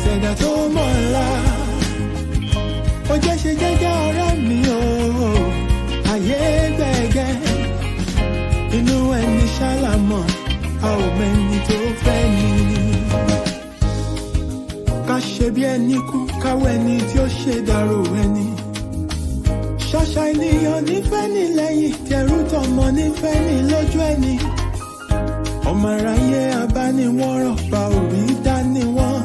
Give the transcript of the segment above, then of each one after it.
ṣẹ̀dá tó mọ̀la. Ó jẹ́ ṣe jẹ́jẹ́ ọ̀rẹ́ mi o, ayé gbẹ̀gẹ́. Inú ẹni ṣálámọ̀, a ò mẹ́ni tó fẹ́ ni. Ká ṣe bí ẹni kú, káwọ́ ẹni tí ó ṣe dàrò ẹni. Ṣàṣà ènìyàn nífẹ̀ẹ́ ní lẹ́yìn, tẹrú tọmọ nífẹ̀ẹ́ ní lójú ẹni. Ọmọ aráyé abániwọ̀rọ̀ bá orí dání wọ́n.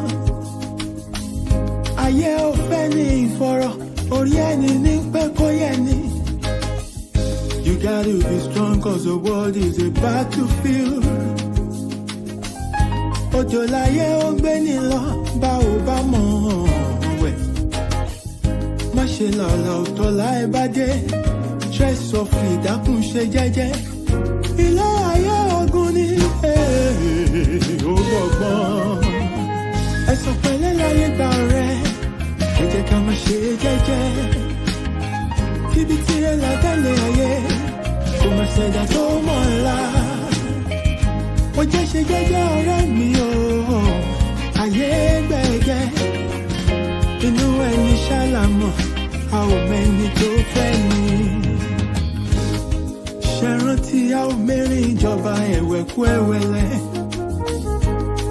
Ayé ò fẹ́ ní ìfọ̀rọ̀, orí ẹni ní pé kó yẹ ni. You gotta be strong cause the world is a battlefield. Òjò láyé ó gbé ní lọ, bá ò bá mọ̀ wẹ̀. Má ṣe lọ́la òtọ́ láì bá dé. Stress softly dákun ṣe jẹ́jẹ́. Ilé ayé ogun ni ó gbọ̀gbọ́n. Ẹ̀sọ̀ pẹ̀lẹ́ láyé gbà rẹ̀, ẹ jẹ́ ká má ṣe jẹ́jẹ́. Kíbi tí ẹ là tẹ́lẹ̀ ayé, kò má ṣẹ̀dá tó mọ̀la. Ó jẹ́ ṣe jẹ́jẹ́ ọ̀rẹ́ mi o, ayé gbẹ̀gẹ́. Inú ẹni ṣálámọ̀, a ò mẹ́ni tó fẹ́ ni. Ṣé rántí a ò mẹ́rin ìjọba ẹ̀wẹ̀kú ẹ̀wẹ̀lẹ̀.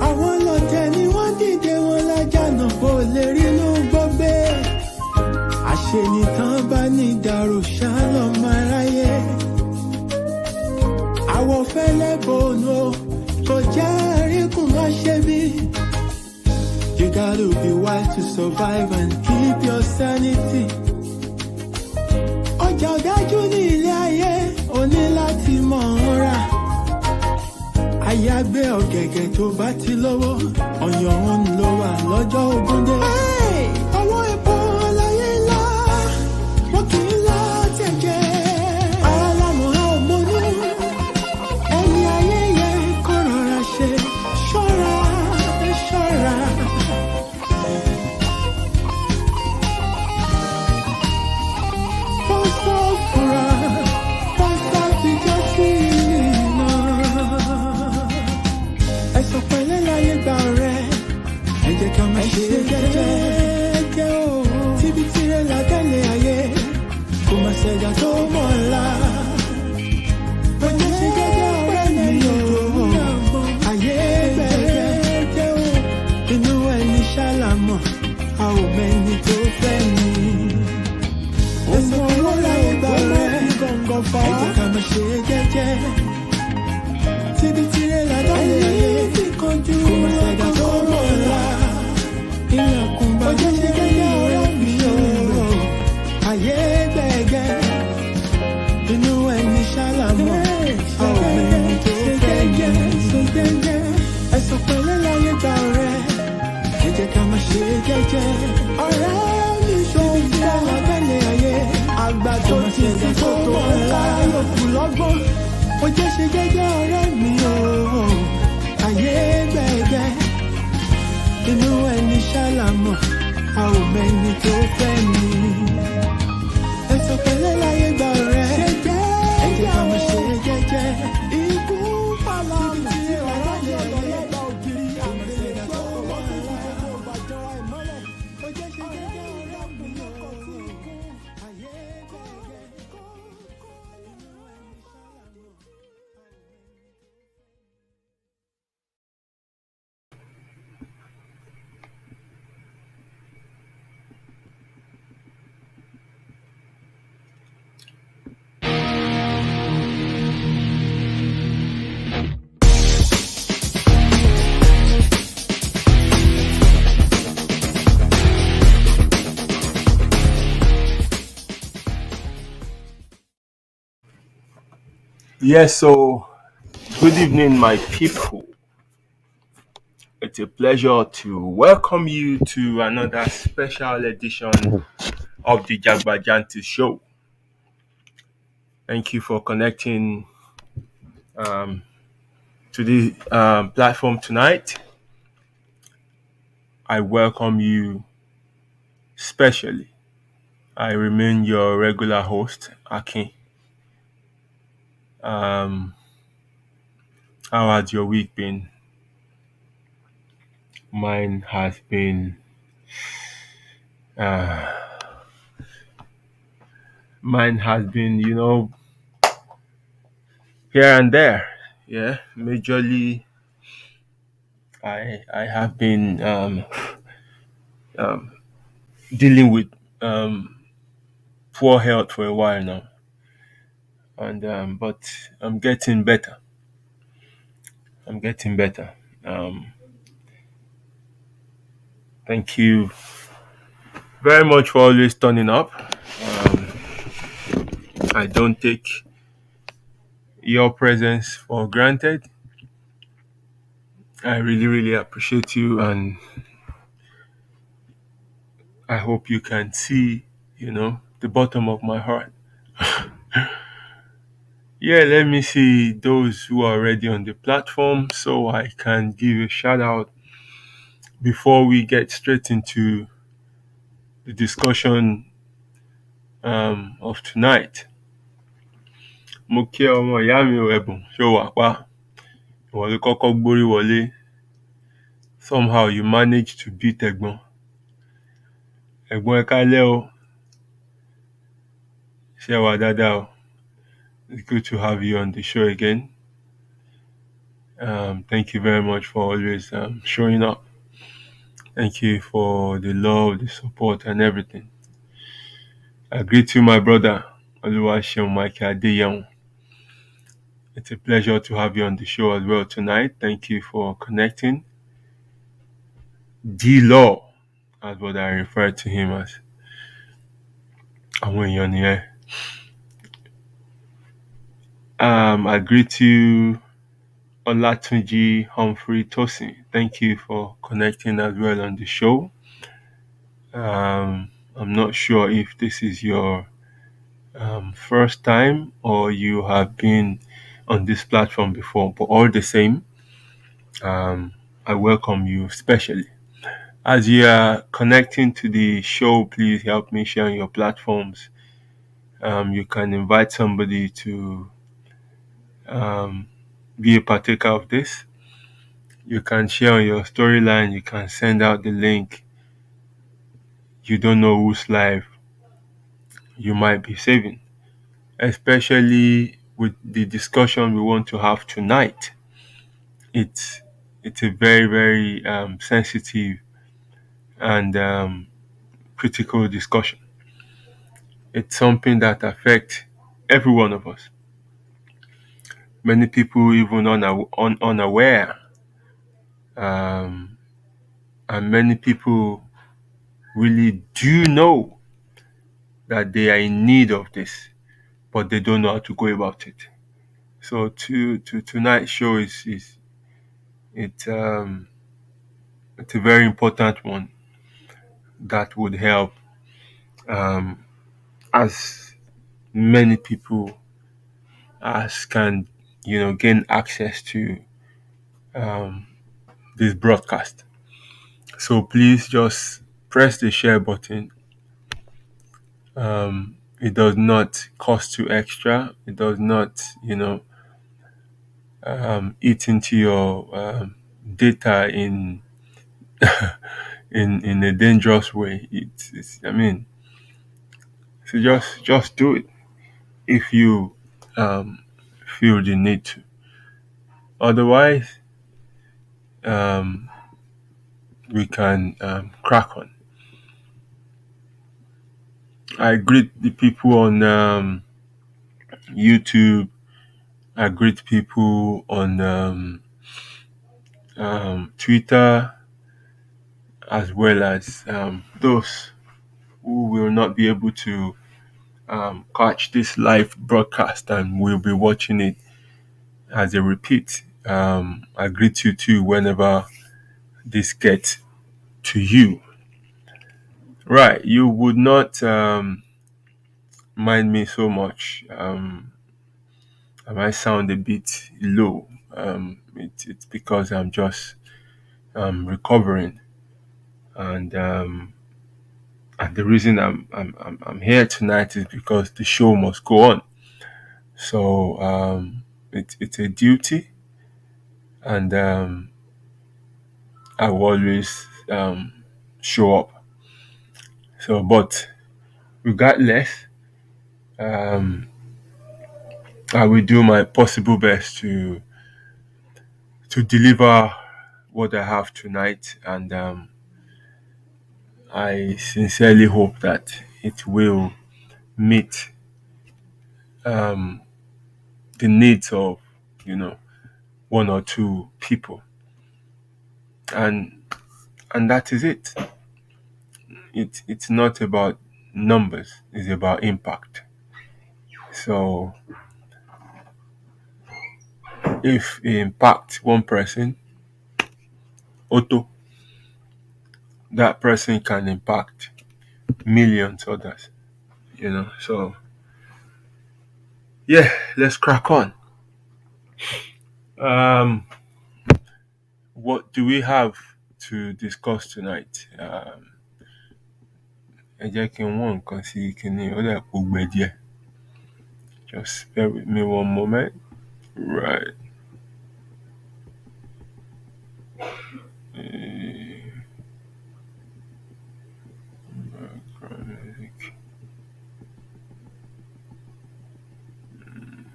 Àwọn lọ́tẹ̀ ni wọ́n dìde wọn lájànà kó lè rínú gbọ́gbé. Àṣenìtàn bá ní ìdàrú ṣálọ̀ máa ráyé. Àwọ̀ fẹ́lẹ́ bòónù kò jẹ́ àríkùn má ṣe bí. You gotta be wise to survive and keep your sanity. Ọjà ọ̀dájú ní ilé ayé, o ní láti mọ̀ ọ́n rà. Àyàgbé ọ̀gẹ̀gẹ̀ tó bá ti lówó, ọ̀yàn òun ló wà lọ́jọ́ ogún dé. Ọwọ́ epo láyé ńlá, wọ́n kì í lá tẹ̀jẹ̀. Ara lámọ̀ á ò mọ́nú, ẹni ayé yẹ kó rọra ṣe. Ṣọ́ra, ṣọ́ra. Pọ́sọ̀ fura, pọ́sọ̀ ti jẹ́ sí iná. Ẹ̀sọ̀ pẹ̀lẹ́ láyé gbà rẹ̀, ẹ jẹ́ ká má ṣe jẹ́jẹ́ o. Tíbi tirẹ̀ là tẹ́lẹ̀ ayé, kò má ṣẹ̀dá tó mọ̀la. Ó jẹ́ ṣe jẹ́jẹ́ ọ̀rẹ́ mi o, ayé gbẹ̀gẹ́ o. Inú ẹni ṣálámọ̀, a ò mẹ́ni tó fẹ́ ni. Ẹ̀sọ̀ pẹ̀lẹ́ láyé gbà rẹ̀, ẹ jẹ́ ká má ṣe jẹ́jẹ́. Tíbi tirẹ̀ là tẹ́lẹ̀ ayé, kò má ṣẹ̀dá tó mọ̀la. Ilẹ̀kùn bá jẹ́ ṣe jẹ́jẹ́ ọ̀rẹ́ mi o, ayé gbẹ̀gẹ́. Inú ẹni ṣálámọ̀, a ò mẹ́ni tó fẹ́ ni. Ẹ̀sọ̀ pẹ̀lẹ́ láyé gbà rẹ̀, ẹ jẹ́ ká má ṣe jẹ́jẹ́. Ọ̀rẹ́ mi ṣòwò dára tẹ́lẹ̀ ayé, àgbà tó ti ti tó mọ̀la yòókù lọ́gbọ́n. Ó jẹ́ ṣe jẹ́jẹ́ ọ̀rẹ́ mi o, ayé gbẹ̀gẹ́. Inú ẹni ṣálámọ̀, a ò mẹ́ni tó fẹ́ ni. Ẹ̀sọ̀ pẹ̀lẹ́ láyé gbà rẹ̀, ẹ jẹ́ ká má ṣe jẹ́jẹ́. Ikú pàlà mi tí ọ̀rọ̀ lè lọ́lọ́gbà ògiri àgbẹ̀ tó wọ́n ti fi gbogbo bàjọ́ ìmọ́lẹ̀. Ó jẹ́ ṣe jẹ́jẹ́ ọ̀rẹ́ mi o, ayé gbẹ̀gẹ́. Inú ẹni ṣálámọ̀. Yes, so good evening, my people. It's a pleasure to welcome you to another special edition of the Jagbajanti Show. Thank you for connecting to the platform tonight. I welcome you specially. I remain your regular host, Akin. How has your week been? Mine has been Uh, Mine has been, here and there. Yeah, majorly, I have been um, dealing with um, poor health for a while now, and but I'm getting better. I'm getting better. Um, Thank you very much for always turning up. Um, I don't take your presence for granted. I really, really appreciate you, and I hope you can see, the bottom of my heart. Yeah, let me see those who are already on the platform so I can give a shout out before we get straight into the discussion of tonight. Mo kí ọmọ ìyá mi ò Ẹ̀bùn ṣó wà pa. Ìwọ ló kọ́kọ́ gbórí wọlé. Somehow you managed to beat Ẹ̀gbọ́n. Ẹ̀gbọ́n ẹ káalẹ́ o. Ṣé wà dáadáa o? It's good to have you on the show again. Thank you very much for always showing up. Thank you for the love, the support, and everything. I greet you, my brother, Oluwaseun Michael Adeyeun. It's a pleasure to have you on the show as well tonight. Thank you for connecting. D-Law, as what I refer to him as. Àwọn èèyàn nìyẹn. I greet you, Olatunji Humphrey Tosin. Thank you for connecting as well on the show. I'm not sure if this is your first time or you have been on this platform before, but all the same, I welcome you especially. As you are connecting to the show, please help me share on your platforms. You can invite somebody to be a partaker of this. You can share on your storyline. You can send out the link. You don't know whose life you might be saving, especially with the discussion we want to have tonight. It's a very, very sensitive and critical discussion. It's something that affects every one of us. Many people even unaware, and many people really do know that they are in need of this, but they don't know how to go about it. So tonight's show is it's a very important one that would help as many people as can gain access to this broadcast. So please just press the share button. It does not cost you extra. It does not eat into your data in in a dangerous way. It's so just do it if you feel the need to. Otherwise, we can crack on. I greet the people on YouTube. I greet people on Twitter, as well as those who will not be able to catch this live broadcast and will be watching it as a repeat. I greet you too whenever this gets to you. Right, you would not mind me so much. I might sound a bit low. It's because I'm just recovering, and the reason I'm here tonight is because the show must go on. So it's a duty, and I will always show up. So, but regardless, um, I will do my possible best to deliver what I have tonight, and I sincerely hope that it will meet um, the needs of you know one or two people, and that is it. It's not about numbers; it's about impact. So if it impact one person, auto that person can impact millions others. So yeah, let's crack on. Um, what do we have to discuss tonight? Ẹ jẹ́ kí n wọ́n nǹkan sí kinní ó dẹ̀ kó gbẹ díẹ̀. Just bear with me one moment. Right.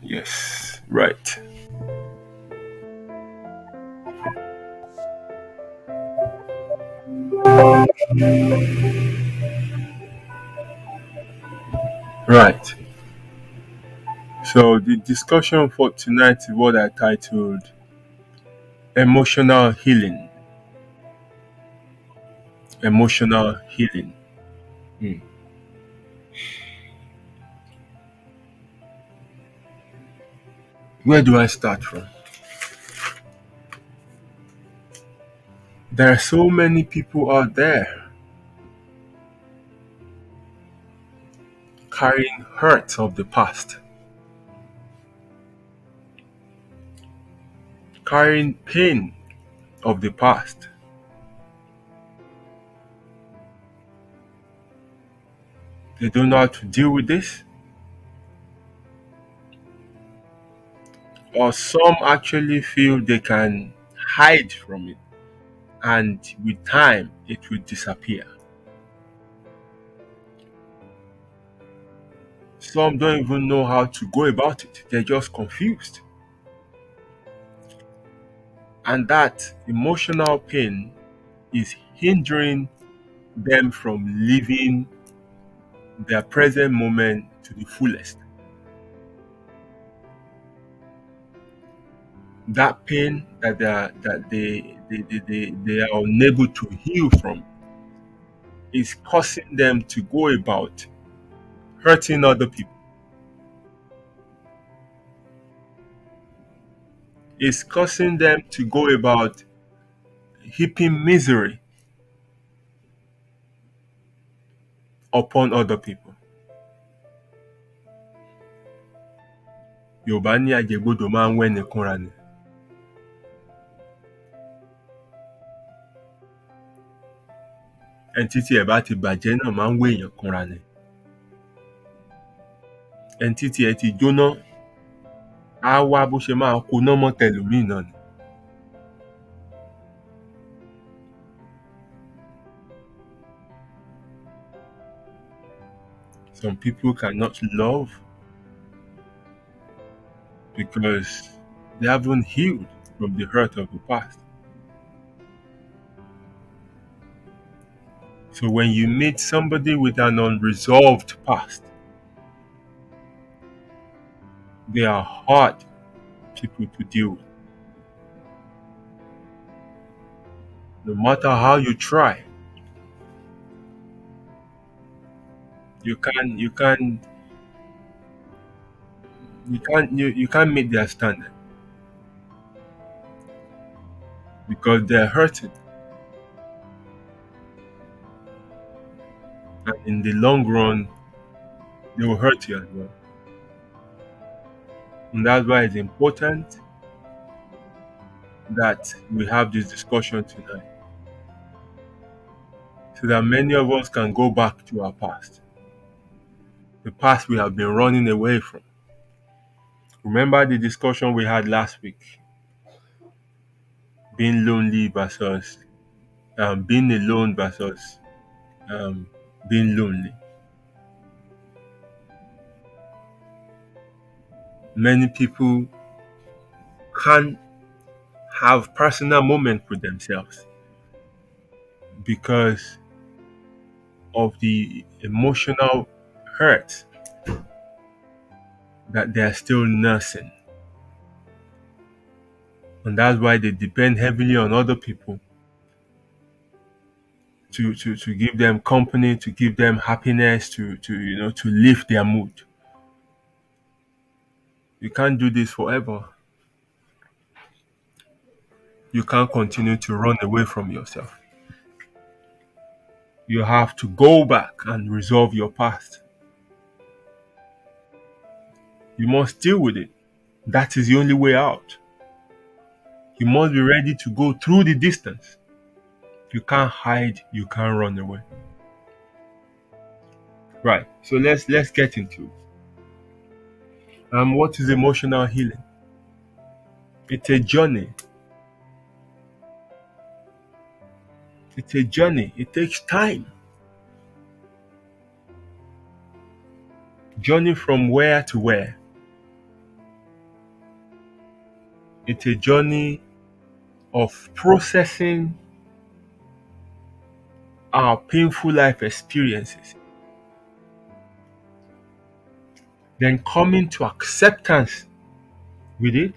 Yes. Right. Right. So the discussion for tonight is what I titled Emotional Healing. Emotional healing. Hmm. Where do I start from? There are so many people out there carrying hurts of the past, carrying pain of the past. They don't know how to deal with this, or some actually feel they can hide from it, and with time it will disappear. Some don't even know how to go about it, they're just confused. And that emotional pain is hindering them from living their present moment to the fullest. That pain that they are unable to heal from is causing them to go about hurting other people. It's causing them to go about heaping misery upon other people. Yorùbá ní àjẹgbodò máa ń wẹ́ni kúnra ni. Ẹni títí ẹ̀ bá ti bàjẹ́ náà máa ń wé èèyàn kúnra ni. Ẹni títí ẹ̀ ti jóná á wá bó ṣe máa koná mọ́ tẹlòmíì náà ni. Some people cannot love because they haven't healed from the hurt of the past. So when you meet somebody with an unresolved past, they are hard people to deal with. No matter how you try, you can't meet their standard because they're hurting. And in the long run, they will hurt you as well. And that's why it's important that we have this discussion tonight. So that many of us can go back to our past. The past we have been running away from. Remember the discussion we had last week? Being lonely versus being alone versus being lonely. Many people can't have personal moments with themselves because of the emotional hurt that they are still nursing. And that's why they depend heavily on other people to give them company, to give them happiness, to lift their mood. You can't do this forever. You can't continue to run away from yourself. You have to go back and resolve your past. You must deal with it. That is the only way out. You must be ready to go through the distance. You can't hide, you can't run away. Right. So let's get into it. What is emotional healing? It's a journey. It's a journey. It takes time. Journey from where to where? It's a journey of processing our painful life experiences, then coming to acceptance with it,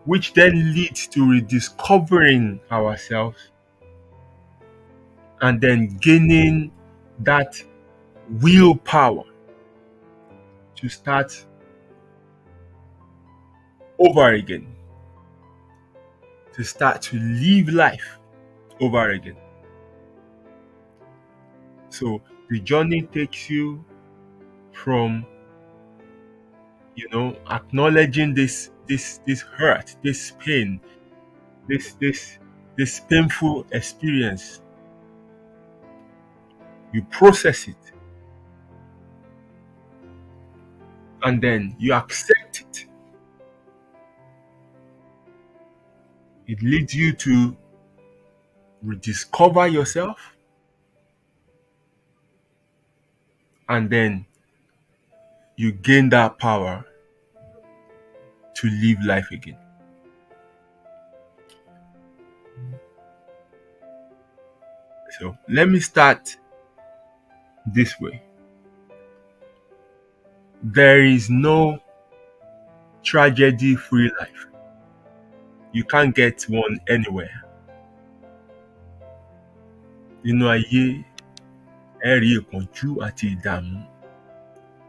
which then leads to rediscovering ourselves and then gaining that willpower to start over again, to start to live life over again. So the journey takes you from acknowledging this hurt, this pain, this painful experience. You process it and then you accept it. It leads you to rediscover yourself, and then you gain that power to live life again. So let me start this way. There is no tragedy-free life. You can't get one anywhere. Nínú ayé, ẹ rí ìpọ́njú àti ìdààmú.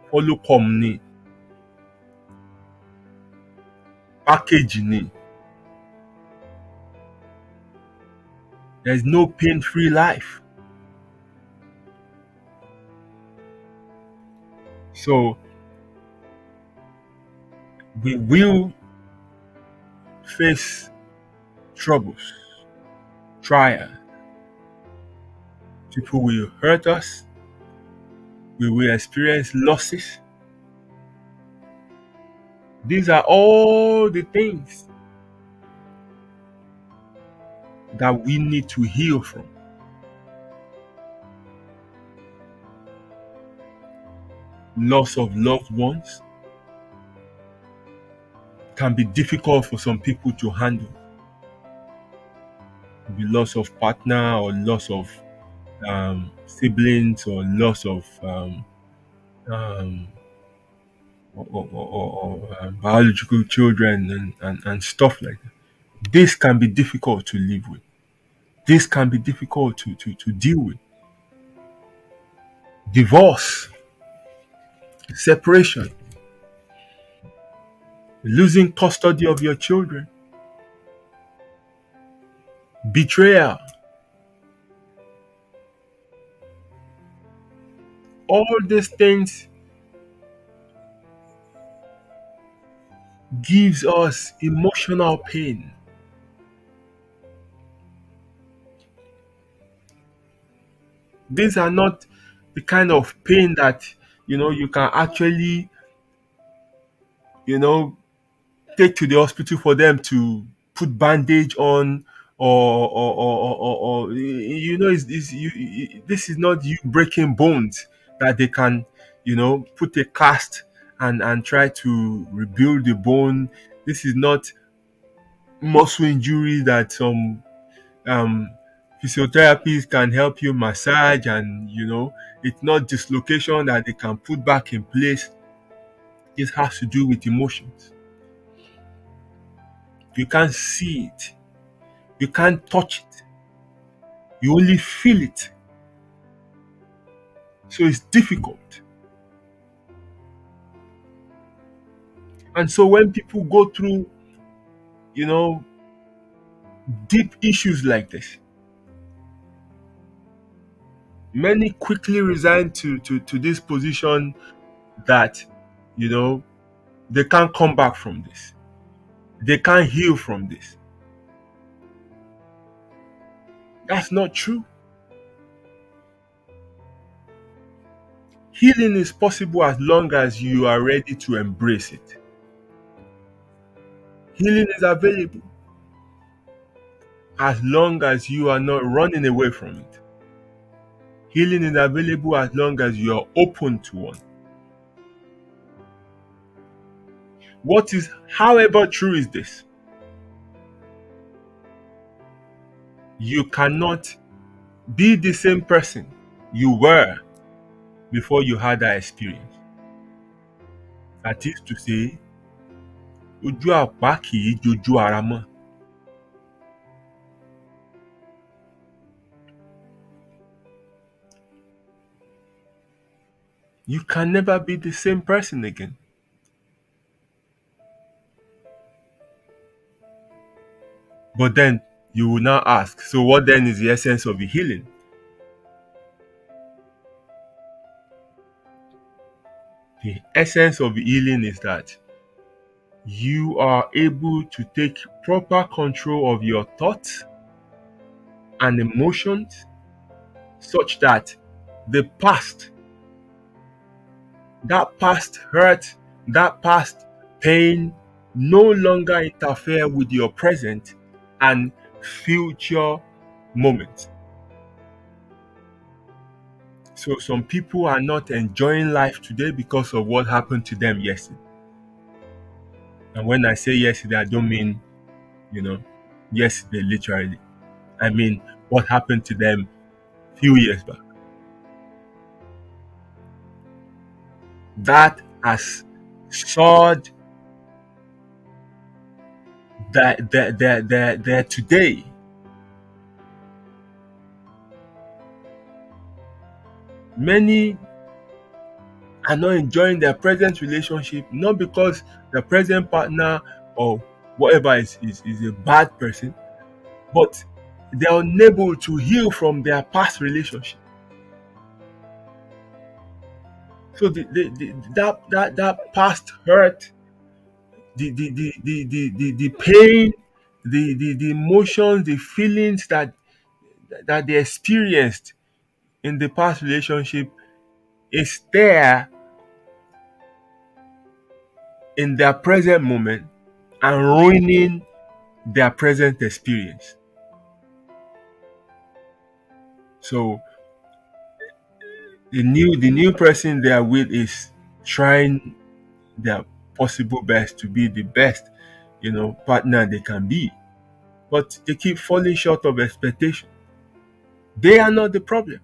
Follow-come ni. Package ni. There's no pain-free life. So we will face troubles, trials. People will hurt us. We will experience losses. These are all the things that we need to heal from. Loss of loved ones can be difficult for some people to handle. The loss of partner or loss of siblings or loss of biological children and stuff like that. This can be difficult to live with. This can be difficult to deal with. Divorce, separation, losing custody of your children, betrayal. All these things gives us emotional pain. These are not the kind of pain that you can actually take to the hospital for them to put bandage on or this is not you breaking bones that they can, put a cast and try to rebuild the bone. This is not muscle injury that some um physiotherapists can help you massage, and it's not dislocation that they can put back in place. This has to do with emotions. You can't see it, you can't touch it, you only feel it. So it's difficult. And so when people go through, you know, deep issues like this, many quickly resign to this position that, you know, they can't come back from this. They can't heal from this. That's not true. Healing is possible as long as you are ready to embrace it. Healing is available as long as you are not running away from it. Healing is available as long as you are open to one. What is, however, true is this: you cannot be the same person you were before you had that experience. That is to say, ojú àpá kì í jojú ara mọ́. You can never be the same person again. But then you will now ask, so what then is the essence of the healing? The essence of the healing is that you are able to take proper control of your thoughts and emotions, such that the past, that past hurt, that past pain no longer interfere with your present and future moments. So some people are not enjoying life today because of what happened to them yesterday. And when I say yesterday, I don't mean, yesterday literally. I mean what happened to them a few years back. That has sawed their today. Many are not enjoying their present relationship, not because the present partner or whatever is a bad person, but they're unable to heal from their past relationship. So that past hurt, the pain, the emotions, the feelings that they experienced in the past relationship is there in their present moment and ruining their present experience. So the new person they are with is trying their possible best to be the best, partner they can be. But they keep falling short of expectation. They are not the problem.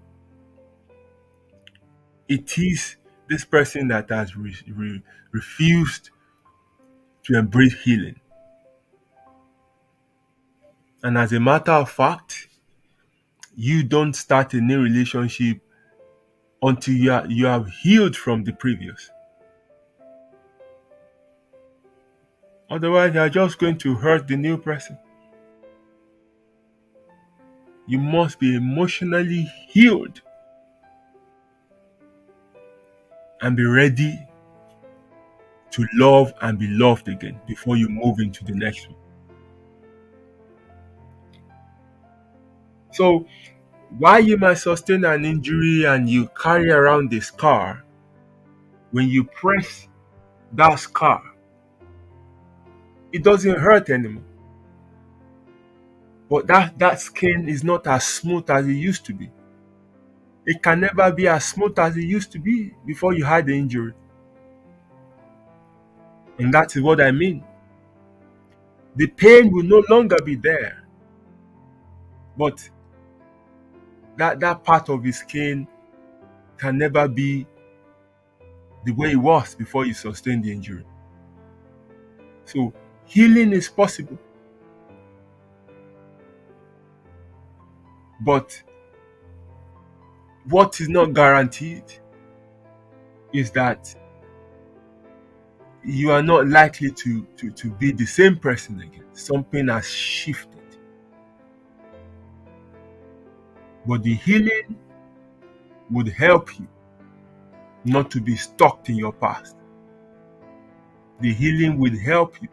It is this person that has refused to embrace healing. And as a matter of fact, you don't start a new relationship until you have healed from the previous. Otherwise, you are just going to hurt the new person. You must be emotionally healed and be ready to love and be loved again before you move into the next one. So, while you might sustain an injury and you carry around the scar, when you press that scar, it doesn't hurt anymore. But that skin is not as smooth as it used to be. It can never be as smooth as it used to be before you had the injury. And that is what I mean. The pain will no longer be there. But that part of his skin can never be the way it was before you sustained the injury. So healing is possible. But what is not guaranteed is that you are not likely to be the same person again. Something has shifted. But the healing would help you not to be stuck in your past. The healing will help you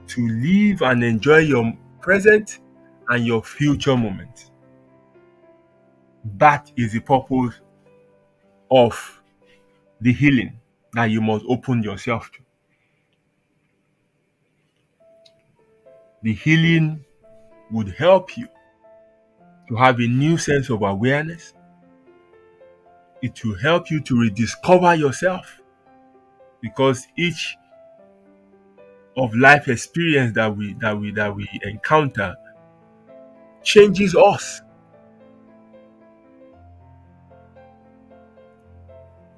to live and enjoy your present and your future moments. That is the purpose of the healing that you must open yourself to. The healing would help you to have a new sense of awareness. It will help you to rediscover yourself, because each of life experience that we encounter changes us.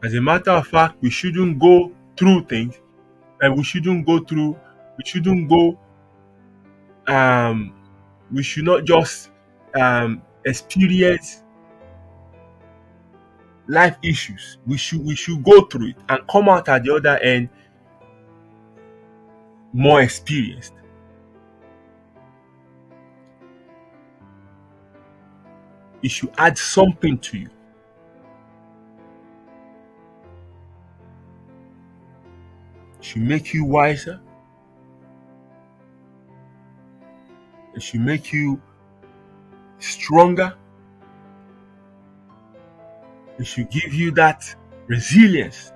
As a matter of fact, we shouldn't go through things, and we should not just experience life issues. We should go through it and come out at the other end more experienced. It should add something to you. It should make you wiser. It should make you stronger. It should give you that resilience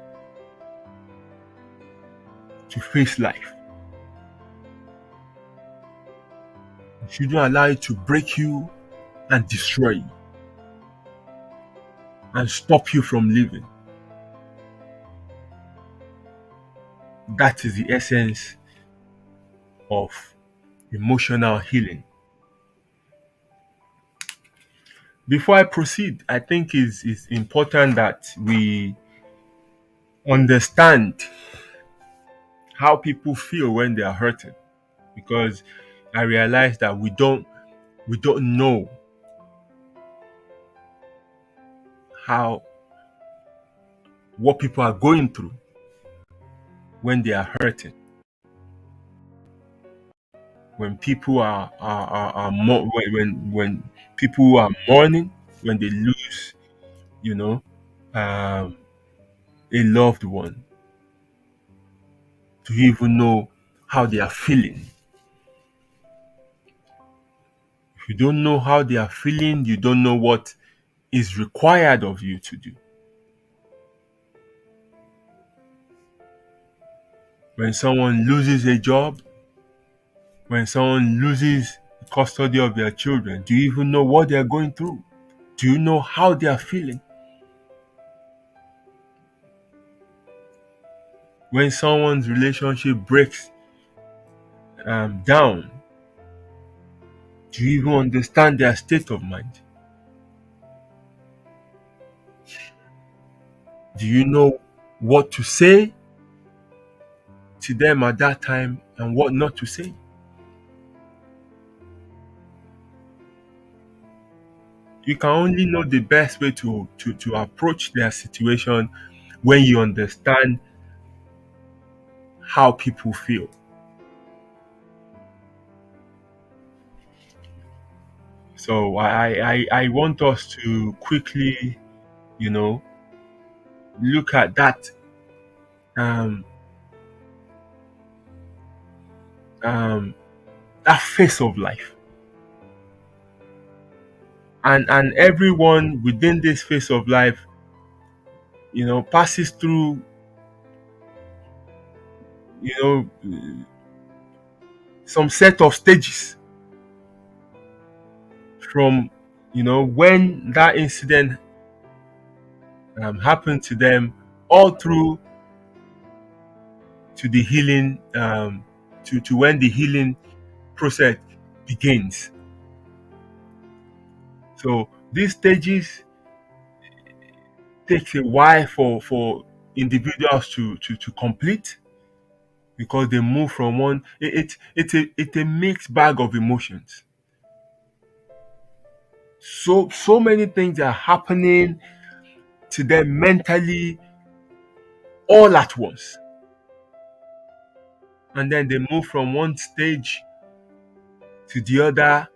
to face life. It shouldn't allow it to break you and destroy you and stop you from living. That is the essence of emotional healing. Before I proceed, I think it's important that we understand how people feel when they are hurting, because I realize that we don't know what people are going through when they are hurting. When people when people are mourning, when they lose, a loved one, to even know how they are feeling. If you don't know how they are feeling, you don't know what is required of you to do. When someone loses a job, when someone loses custody of their children, do you even know what they are going through? Do you know how they are feeling? When someone's relationship breaks down, do you even understand their state of mind? Do you know what to say to them at that time and what not to say? You can only know the best way to approach their situation when you understand how people feel. So I want us to quickly, look at that that phase of life. And everyone within this phase of life, passes through, some set of stages from, when that incident happened to them, all through to the healing, to when the healing process begins. So these stages takes a while for individuals to complete, because they move from one. It's a mixed bag of emotions. So many things are happening to them mentally all at once, and then they move from one stage to the other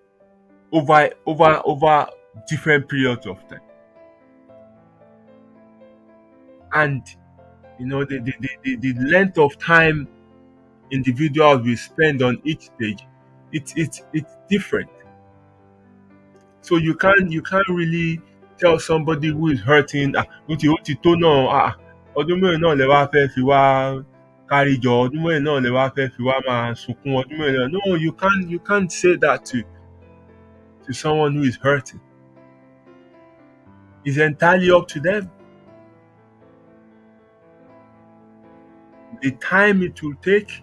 over different periods of time. And the length of time individuals will spend on each stage, it's different. So you can't really tell somebody who is hurting, ó ti tó náà, ọdún mẹ́rin náà lẹ wá fẹ́ fi wá kárí jọ, ọdún mẹ́rin náà lẹ wá fẹ́ fi wá máa sunkún, ọdún mẹ́rin náà. No, you can't say that to someone who is hurting. It's entirely up to them. The time it will take,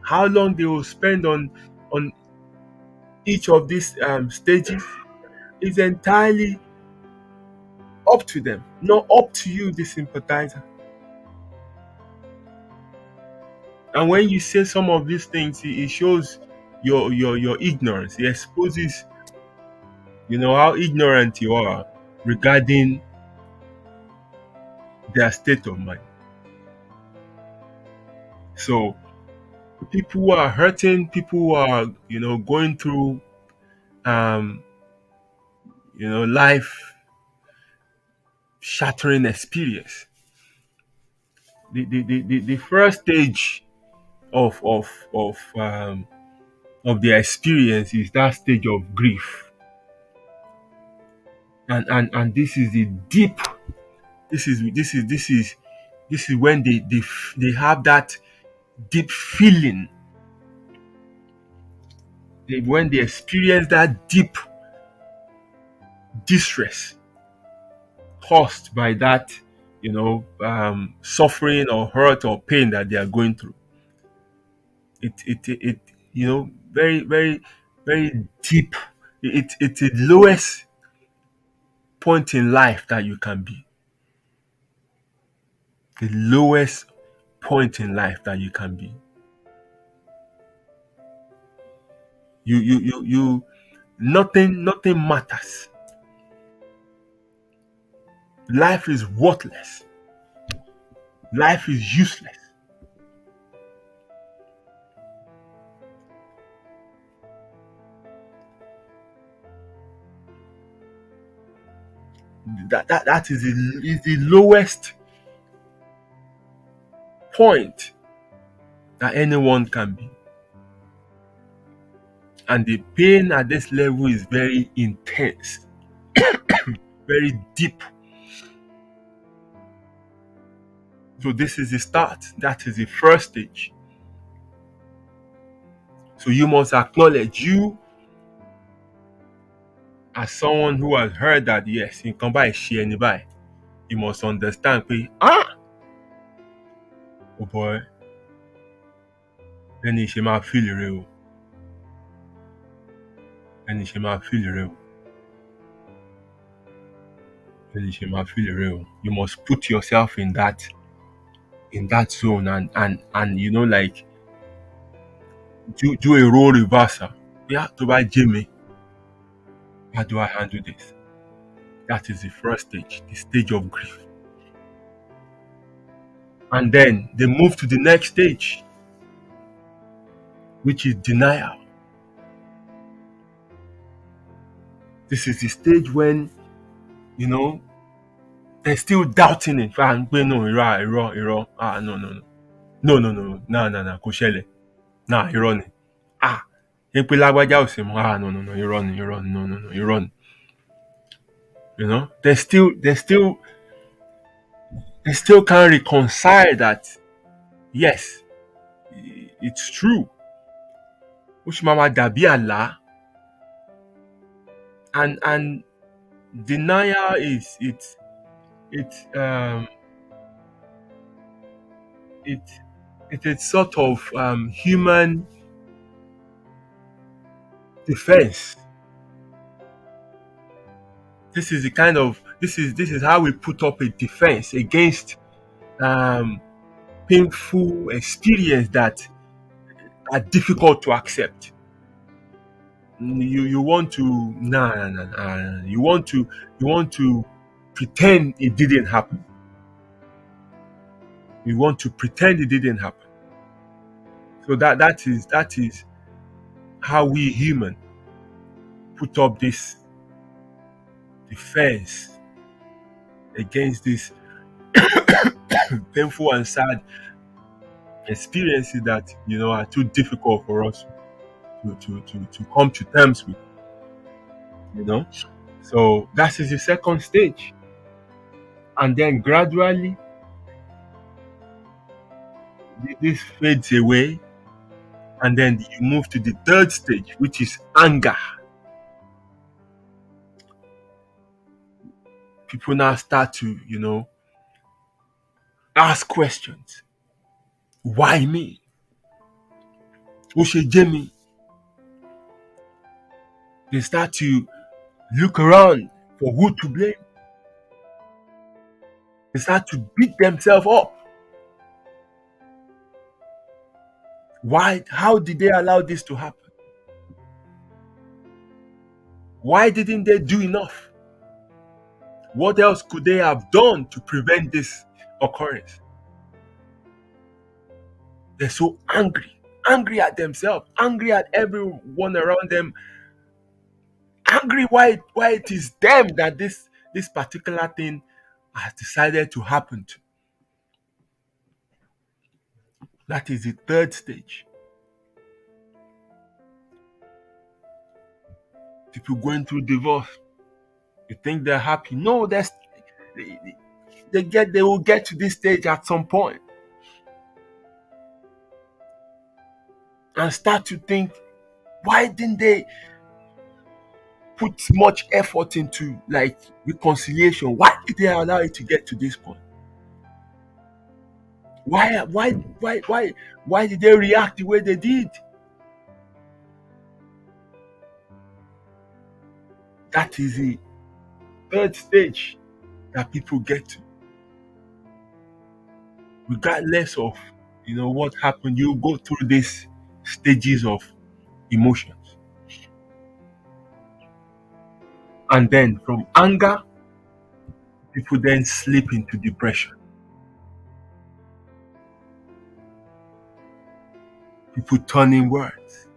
how long they will spend on each of these stages, is entirely up to them, not up to you, the sympathizer. And when you say some of these things, it shows your ignorance. It exposes, how ignorant you are regarding their state of mind. So people who are hurting, people who are, going through, life shattering experience. The first stage of their experience is that stage of grief. And this is the deep, this is when they have that deep feeling. When they experience that deep distress caused by that, suffering or hurt or pain that they are going through. It very, very, very deep. It's the lowest point in life that you can be. The lowest point in life that you can be. You nothing matters. Life is worthless. Life is useless. That is the lowest point that anyone can be. And the pain at this level is very intense, very deep. So this is the start. That is the first stage. So you must acknowledge, you as someone who has heard that, yes, you come by share anybody, you must understand, oh boy, then you should not feel real. And you should not feel real. Then you should not feel real. You must put yourself in that zone and like do a role reversal. Yeah, to buy Jimmy. How do I handle this? That is the first stage, the stage of grief. And then they move to the next stage, which is denial. This is the stage when, they're still doubting it. No, irọ́. No, kò ṣẹlẹ̀. Nah, irọ́ ni. Pé lágbájá ò sí mọ́. No, irọ́ ni. They still can't reconcile that, yes, it's true. Which mama dàbí àlá. And denial is it's a sort of human defense. This is how we put up a defense against painful experience that are difficult to accept. You want to you want to pretend it didn't happen. You want to pretend it didn't happen. So that is how we human put up this defense against this painful and sad experiences that are too difficult for us to come to terms with. So that is the second stage. And then gradually this fades away, and then you move to the third stage, which is anger. People now start to ask questions. Why me? Who should me? They start to look around for who to blame. They start to beat themselves up. Why? How did they allow this to happen? Why didn't they do enough? What else could they have done to prevent this occurrence? They're so angry at themselves, angry at everyone around them, angry why it is them that this particular thing has decided to happen to. That is the third stage. People going through divorce, you think they're happy. No, they will get to this stage at some point and start to think, why didn't they put much effort into reconciliation? Why did they allow it to get to this point? Why did they react the way they did? That is the third stage that people get to. Regardless of what happened, you go through these stages of emotions. And then from anger, people then slip into depression. People turn inwards.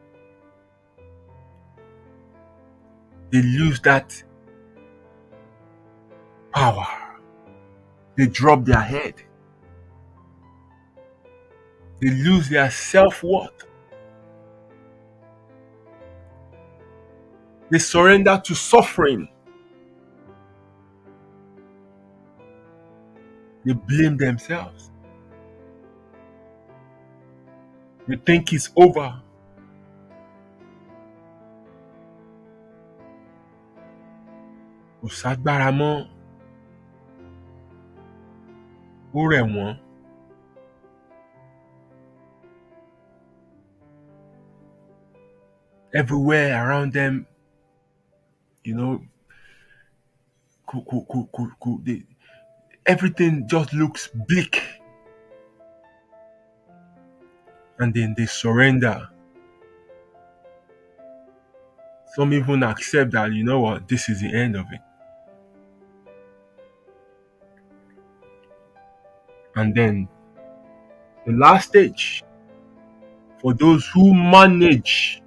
They lose that power. They drop their head. They lose their self-worth. They surrender to suffering. They blame themselves. They think it's over. Kò ságbára mọ́. Ó rẹ̀ wọ́n. Everywhere around them, everything just looks bleak. And then they surrender. Some even accept that, this is the end of it. And then the last stage, for those who manage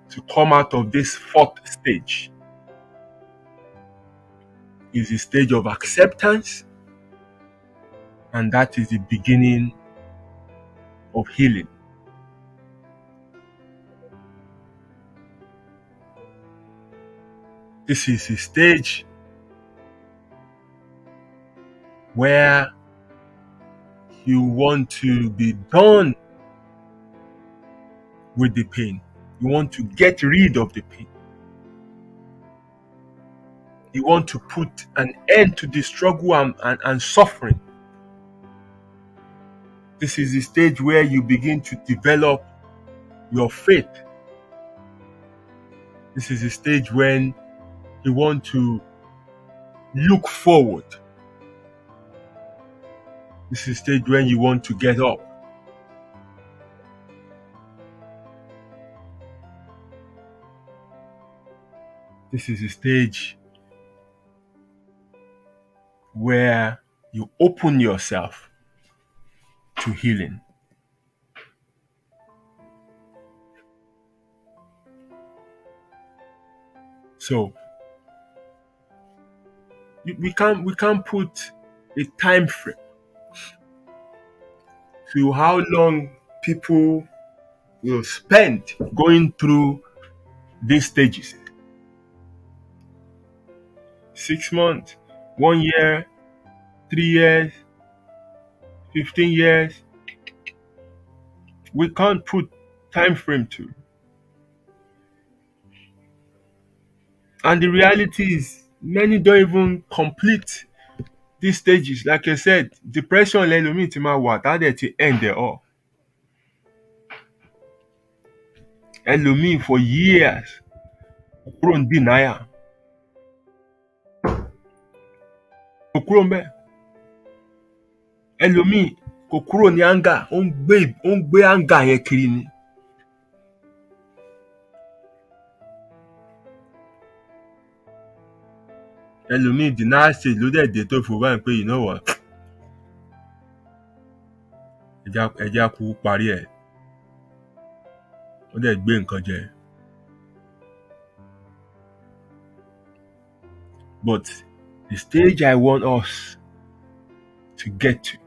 to come out of this fourth stage, is the stage of acceptance, and that is the beginning of healing. This is a stage where you want to be done with the pain. You want to get rid of the pain. You want to put an end to the struggle and suffering. This is the stage where you begin to develop your faith. This is the stage when you want to look forward. This is the stage when you want to get up. This is the stage where you open yourself to healing. So we can't put a time frame to how long people will spend going through these stages. 6 months, 1 year, 3 years, 15 years. We can't put time frame to. And the reality is many don't even complete these stages. Like I said, depression lẹ́lòmíì ti máa wà tá dẹ̀ ti end it all. Ẹlòmíì for years kúrò ní denial. Kò kúrò ńbẹ̀. Ẹlòmíì kò kúrò ní anger, ó ń gbé anger yẹn kiri ni. Ẹlòmíì denial stage ló dẹ̀ dé tó fi wá pé you know what, ẹja kú parí ẹ̀. Ó dẹ̀ gbé nǹkan jẹ. But the stage I want us to get to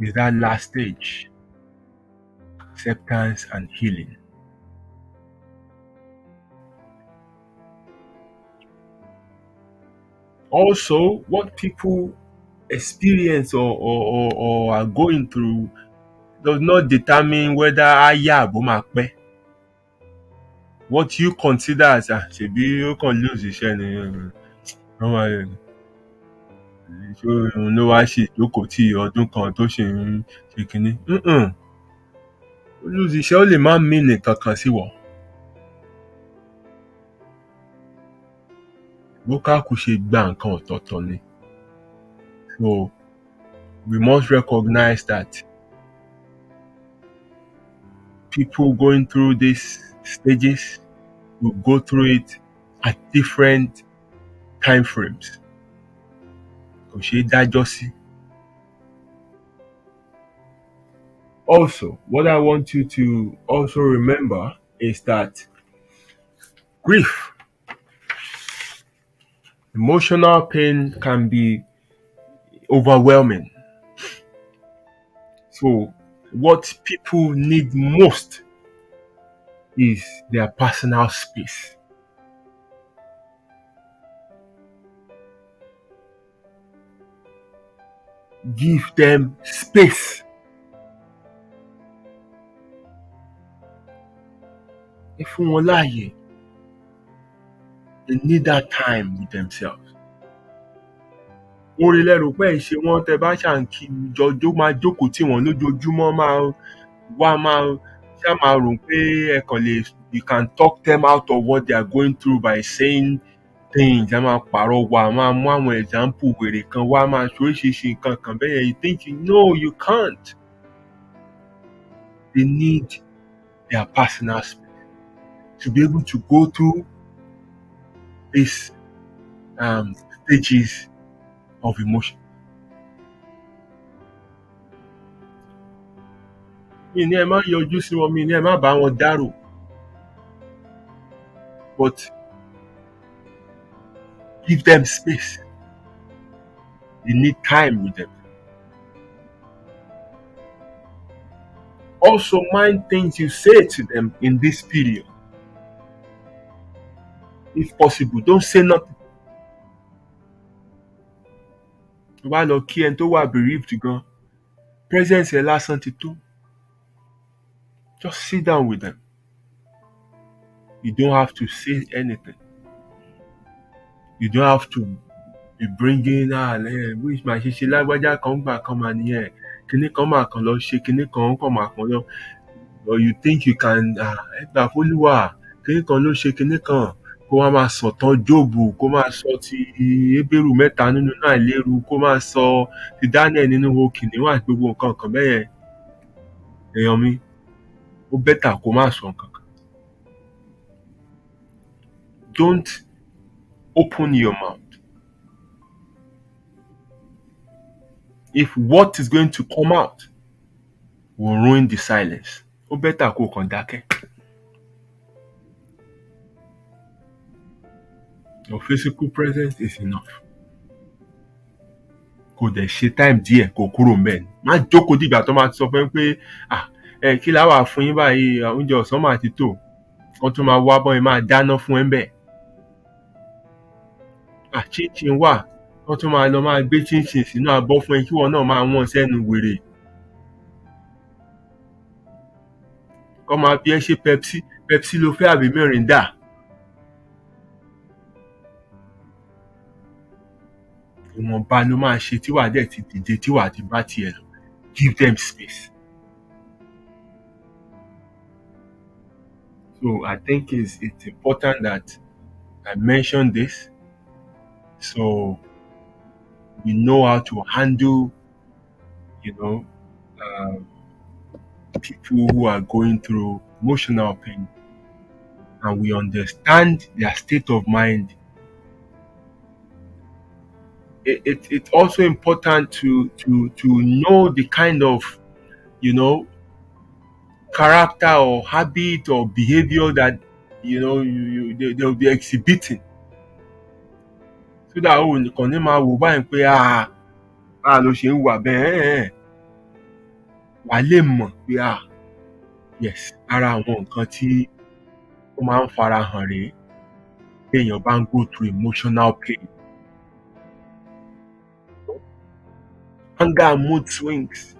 is that last stage, acceptance and healing. Also, what people experience or are going through does not determine whether aya àbó máa pẹ́. What you consider as ṣebí ó kàn lose iṣẹ́ ni òun ló wá ṣe ìjókòó tí ọdún kan tó ṣe ń ṣe kínní. Ó lose iṣẹ́ ó lè má mean nǹkan kan sí wọ. Bó káàkù ṣe gba nǹkan ọ̀tọ̀ọ̀tọ̀ ni. So we must recognize that people going through these stages will go through it at different time frames. Kò ṣeé dájọ́ sí. Also, what I want you to also remember is that grief, emotional pain can be overwhelming. So what people need most is their personal space. Give them space. Ẹ fún wọn láàyè. They need that time with themselves. Orí lẹ́rù pé ṣe wọ́n tẹ bá ṣàǹkì jọjọ́ máa jókòó tí wọ́n lójoojúmọ́ máa rò pé ẹ kàn lè, you can talk them out of what they are going through by saying things. Ẹ máa pàrọwà, máa mú àwọn example wèrè kan wá, máa ṣoríṣiríṣi nǹkan kan bẹ́ẹ̀ yẹn. You think you can't. They need their personal space to be able to go through these stages of emotion. Mi ní ẹ má yọjú sí wọn, mi ní ẹ má bá wọn dárò. But give them space. You need time with them. Also mind things you say to them in this period. If possible, don't say nothing. Tó bá lọ kí ẹni tó wà bereaved gan, presence ẹ lásán ti tó. Just sit down with them. You don't have to say anything. You don't have to be bringing which máa ṣe lágbájá kan gbà kan mà nìyẹn kinní kan máa kàn lọ ṣe kinní kan kàn máa kàn lọ or you think you can ẹ gbà fólúwà kinní kan ló ṣe kinní kan kó wá máa sọ̀tàn Jóòbù kó máa sọ ti Hébérù mẹ́ta nínú náà àìléru kó máa sọ ti Daniel nínú ihò kìnìún àti gbogbo nǹkan kan bẹ́yẹn èèyàn mi ó bẹ́tà kó má sọ nǹkan kan. Don't open your mouth. If what is going to come out will ruin the silence, ó bẹ́tà kó kàn dákẹ́. Your physical presence is enough. Kò dẹ̀ ṣe time díẹ̀ kó kúrò ńbẹ̀ ni. Má jókòó dìgbà tó máa sọ fún ẹ pé kí la wà fún yín báyìí oúnjẹ ọ̀sán máa ti tò. Wọ́n tún máa wá bọ́n yín máa dáná fún ẹ ńbẹ̀. Chinchin wà wọ́n tún máa lọ máa gbé chinchin sínú abọ́ fún ẹ kí wọ́n náà máa wọ́n sẹ́nu wèrè. Kọ́ máa bí ẹ ṣe Pepsi ló fẹ́ àbí Mirinda. Ìwọ̀nba ló máa ṣe tí wàá dẹ̀ ti dìde tí wàá ti bá tiẹ̀ lọ. Give them space. So I think it's important that I mention this so we know how to handle, people who are going through emotional pain, and we understand their state of mind. It's also important to know the kind of, character or habit or behavior that they'll be exhibiting, so that nìkan ní máa wò báyìí pé ló ṣe ń wà bẹ́ẹ̀ wà lè mọ̀ pé yes ara àwọn nǹkan tí ó máa ń farahàn rèé téèyàn bá ń go through emotional pain. Anger and mood swings.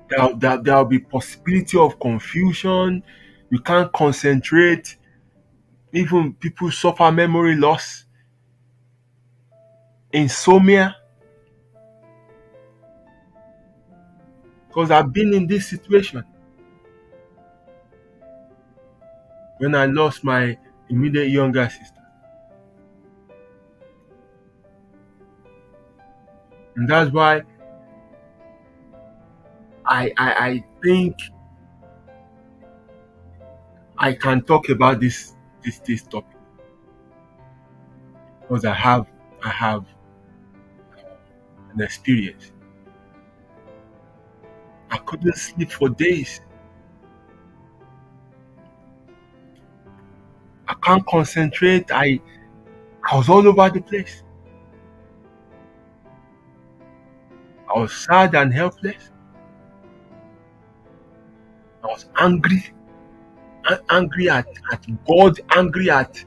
There'll be possibility of confusion. You can't concentrate. Even people suffer memory loss, insomnia. Because I've been in this situation. When I lost my immediate younger sister. And that's why I think I can talk about this topic because I have an experience. I couldn't sleep for days. I can't concentrate. I was all over the place. I was sad and helpless. I was angry at God, angry at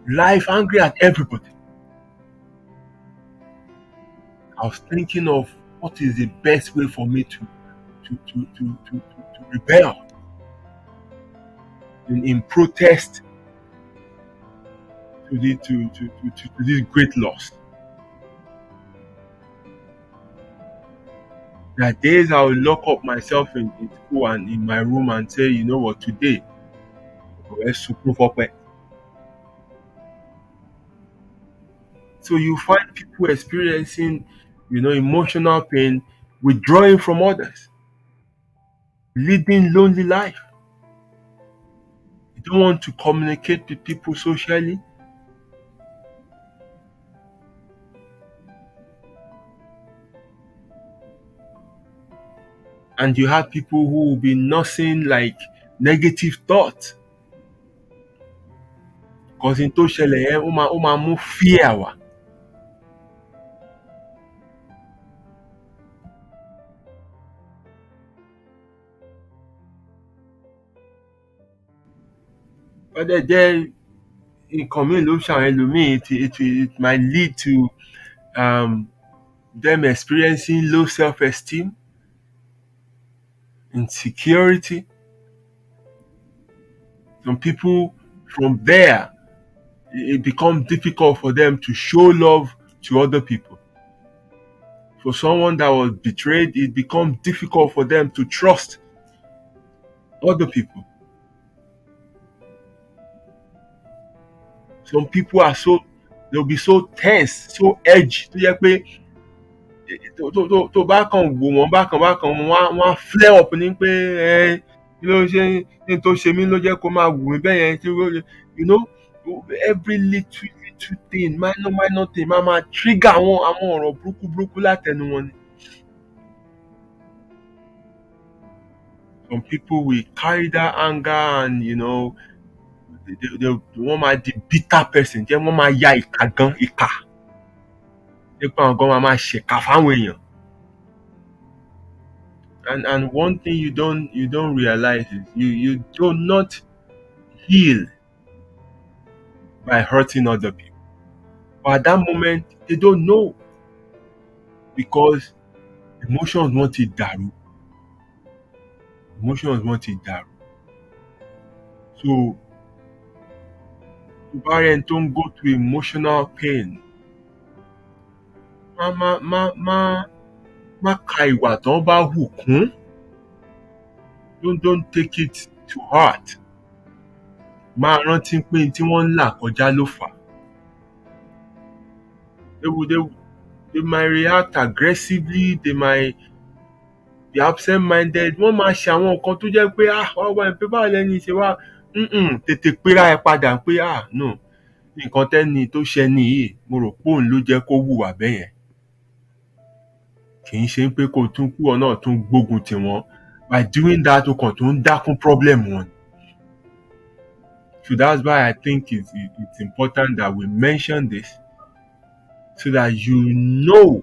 life, angry at everybody. I was thinking of what is the best way for me to rebel in protest to this great loss. There are days I will lock up myself in school and in my room and say, you know what, today, let's proof up. So you find people experiencing, emotional pain, withdrawing from others, leading lonely life. You don't want to communicate with people socially. And you have people who will be nursing like negative thoughts. Because in tó ṣẹlẹ̀ yẹn, ó máa mú fear wá. Ọdẹ jẹ́ nǹkan míì ló ṣàwọn ẹlòmíì, it might lead to them experiencing low self-esteem, insecurity. Some people from there, it becomes difficult for them to show love to other people. For someone that was betrayed, it becomes difficult for them to trust other people. Some people they'll be so tense, so edgy. tó jẹ́ pé tó bá kàn wò wọ́n bákan wọ́n á flare up ní pé kí ló ṣe ní tó ṣe mí ló jẹ́ kó máa wù mí bẹ́ẹ̀ yẹn you know, every little thing, minor thing máa trigger àwọn ọ̀rọ̀ burúkú látẹnu wọn ni. Some people will carry that anger and wọ́n máa di bitter person, jẹ́ wọ́n máa ya ìkà gan ìkà. Nípa àwọn gan máa ṣèkà fáwọn èèyàn. And one thing you don't realize is you do not heal by hurting other people. But at that moment, they don't know, because emotions want it dàrú. So, to bá rẹ̀ tó ń go through emotional pain, má ka ìwà tán bá hù kún. Don't take it to heart. Máa rántí pé tí wọ́n ń là kọjá ló fà. They might react aggressively, they might be absent-minded. Wọ́n máa ṣe àwọn nǹkan tó jẹ́ pé wá pé báwo lẹ́ni ṣe wá tètè péra ẹ padà pé no, nǹkan tẹ́ni tó ṣe nìyí mo rò pé òun ló jẹ́ kó hùwà bẹ́ẹ̀ yẹn. Kì í ṣe pé kó tún kú ọ náà tún gbógun tì wọ́n. By doing that, ó kàn tó ń dákún problem wọn. So that's why I think it's important that we mention this, so that you know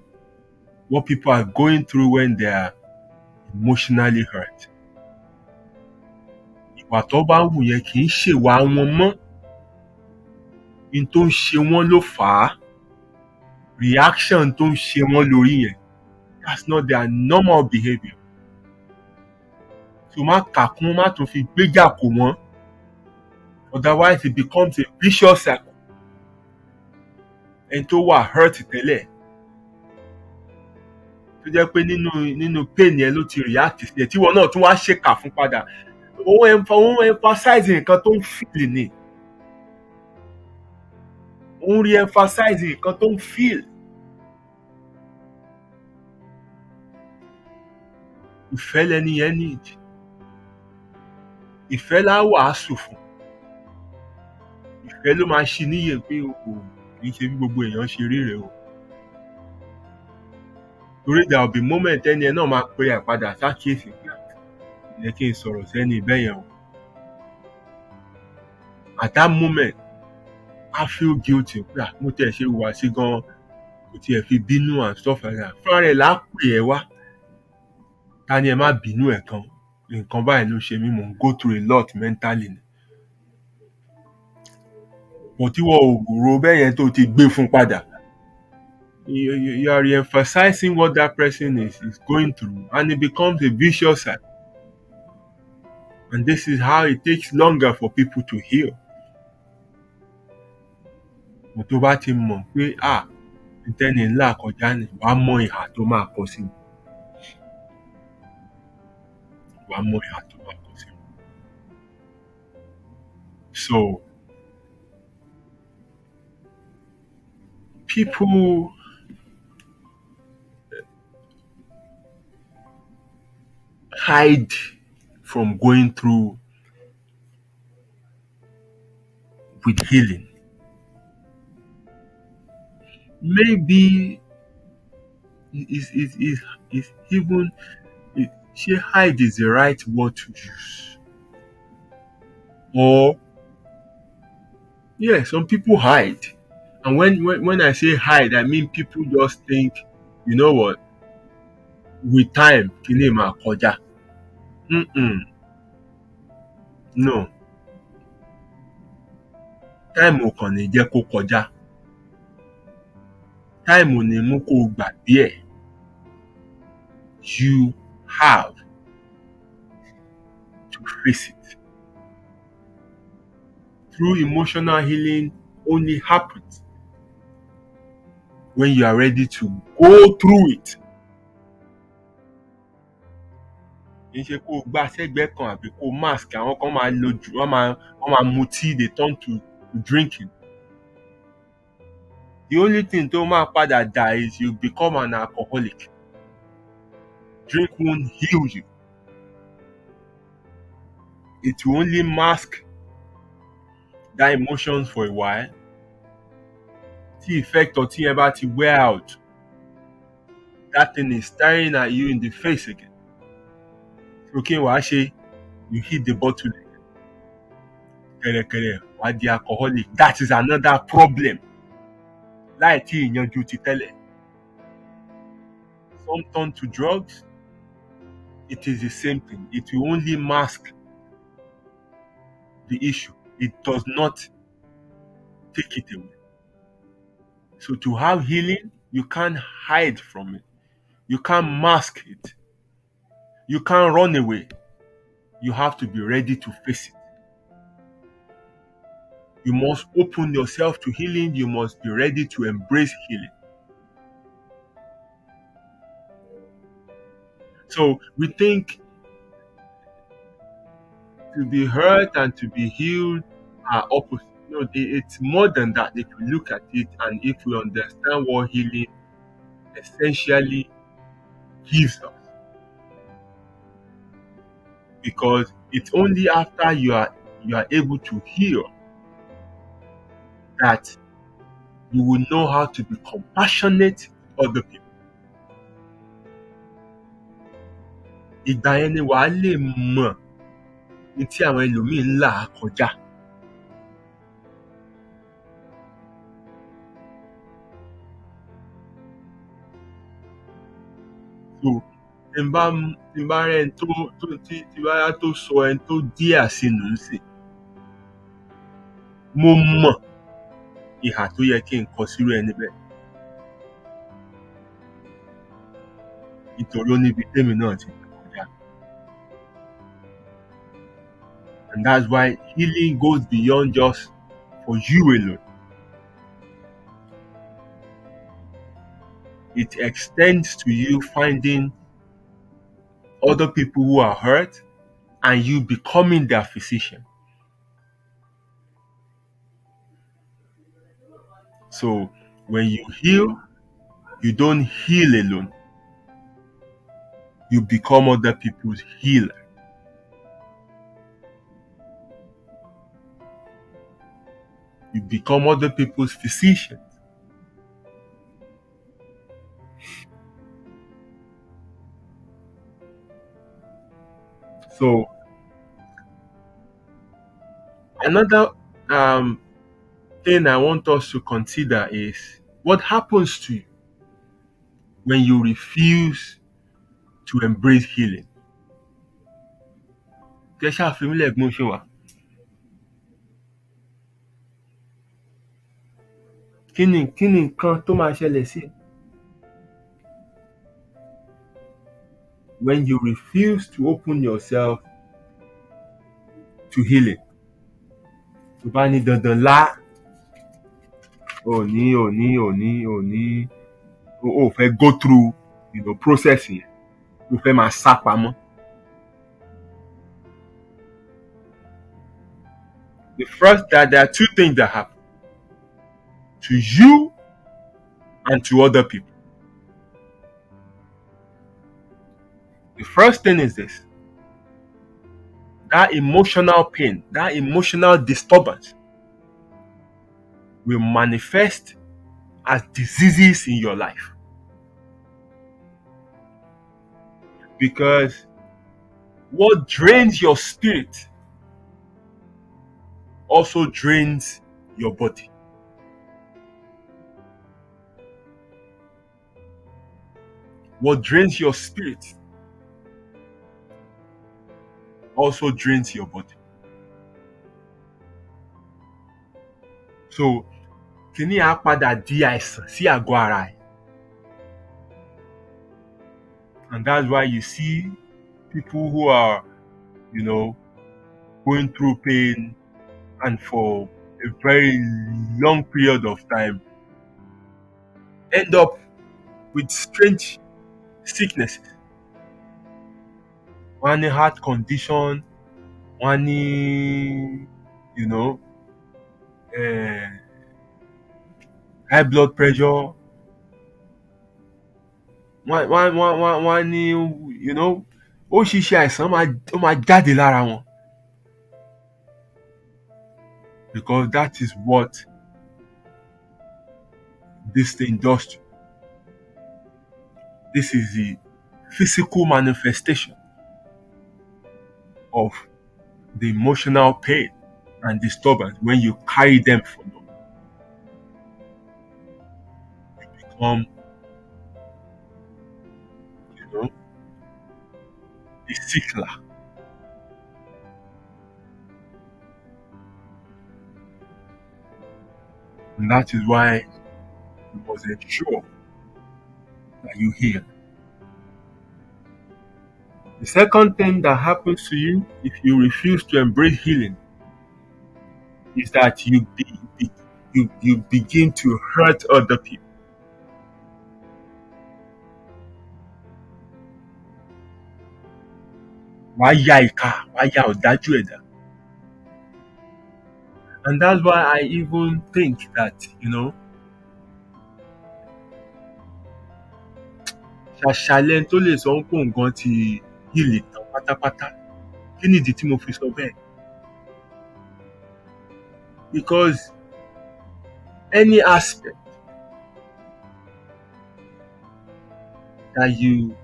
what people are going through when they are emotionally hurt. Ìwà tó bá wù yẹn kì í ṣèwà wọn mọ́. In tó ń ṣe wọ́n ló fà á. Reaction tó ń ṣe wọ́n lórí yẹn. That's not their normal behavior. So má kàkún, má tún fi gbéjà kò wọ́n. Otherwise, it becomes a vicious cycle. Ẹni tó wà hurt tẹ́lẹ̀, tó jẹ́ pé nínú pain yẹn ló ti react sí ẹ̀, tí wọn náà tún wá ṣèkà fún padà. Òun emphasize nǹkan tó ń feel ni. Òun re-emphasize nǹkan tó ń feel. Ìfẹ́ lẹni yẹn need. Ìfẹ́ lá wàásù fún. Ìfẹ́ ló máa ṣí níyè pé kì í ṣe bí gbogbo èèyàn ṣe rí rẹ̀ o. Torí there will be moment ẹni ẹ náà máa pe ẹ̀ padà ṣàkíyèsí pé ẹ kí n sọ̀rọ̀ sẹ́ni bẹ́ẹ̀ yẹn o. At that moment, I feel guilty pé mo tẹ̀ ṣe wà sí gan, kò tiẹ̀ fi bínú and stuff like that. Fúnra rẹ̀ là á pè ẹ́ wá. Ta ni ẹ má bínú ẹ̀ kan? Nǹkan báyìí ló ṣe mí, mò ń go through a lot mentally. But tí wọ́n ò ro bẹ́ẹ̀ yẹn tó ti gbé fún padà. You are re-emphasizing what that person is going through, and it becomes a vicious cycle. And this is how it takes longer for people to heal. Mo tó bá ti mọ̀ pé ìtẹ́ni ńlá kọjá ni, wàá mọ ìhà tó máa kọ sí. So, people hide from going through with healing. Maybe it's even hide is the right word to use. Or some people hide. And when I say hide, I mean people just think, you know what, with time, kini ma kọjá. No. Time ò kàn ní jẹ́ kó kọjá. Time ò ní mú kó gbàgbé ẹ̀. you have to face it. True emotional healing only happens when you are ready to go through it. Kì í ṣe kó o gbá sẹ́gbẹ̀ẹ́ kan àbí kó o mask. Àwọn kan máa lo jù, wọ́n máa mutí, they turn to drinking. The only thing tó máa padà dà is you become an alcoholic. Drink won't heal you. It will only mask that emotions for a while. Tí effect ọtí yẹn bá ti wear out, that thing is staring at you in the face again. So kí wàá ṣe? You hit the bottle again. Kẹ̀rẹ̀kẹ̀rẹ̀ wàá di alcoholic. That is another problem. Láì tí ìyanjú ti tẹ́lẹ̀. Some turn to drugs. It is the same thing. It will only mask the issue. It does not take it away. So to have healing, you can't hide from it. You can't mask it. You can't run away. You have to be ready to face it. You must open yourself to healing. You must be ready to embrace healing. So we think to be hurt and to be healed are opposite. No, it's more than that. If we look at it and if we understand what healing essentially gives us. Because it's only after you are able to heal that you will know how to be compassionate to other people. Ìgbà yẹn ni wàá lè mọ̀ ní tí àwọn ẹlòmíì ń là kọjá. So tí n bá rẹ̀ tí bá tó sọ ẹni tó díẹ̀ sínú ń sìn, mo mọ̀ ìhà tó yẹ kí n kọ sírú ẹni bẹ́ẹ̀. Nítorí ó níbi tèmi náà ti kọjá. And that's why healing goes beyond just for you alone. It extends to you finding other people who are hurt and you becoming their physician. So when you heal, you don't heal alone. You become other people's healer. You become other people's physicians. So another thing I want us to consider is what happens to you when you refuse to embrace healing. Kẹ́ ṣáà fi mí lẹ̀ bí mo ṣe wà. Kí ni nǹkan tó máa ṣẹlẹ̀ sí ẹ? When you refuse to open yourself to healing. Tó bá ní dandan lá, ò fẹ́ go through process yẹn. Ó fẹ́ máa sá pamọ́. There are two things that happen to you and to other people. The first thing is this: that emotional pain, that emotional disturbance will manifest as diseases in your life. Because what drains your spirit also drains your body. What drains your spirit also drains your body. So, kíní á padà di àìsàn sí àgọ́ ara ẹ̀. And that's why you see people who are, you know, going through pain and for a very long period of time end up with strange sicknesses. One heart condition, one, you know, uh, high blood pressure, one ní, you know, oríṣiríṣi àìsàn ó máa jáde lára wọn. Because that is what this thing does to you. This is the physical manifestation of the emotional pain and disturbance when you carry them for long. You become, you know, a sickler. And that is why you must ensure that you heal. The second thing that happens to you if you refuse to embrace healing is that you begin to hurt other people. Wàá ya ìka, wàá ya ọ̀dájú ẹ̀dá. And that's why I even think that, you know, ṣàṣàlẹ̀ tó lè sọ pé nǹkan ti heal tán pátápátá. Kí nìdí tí mo fi sọ bẹ́ẹ̀? Because any aspect that you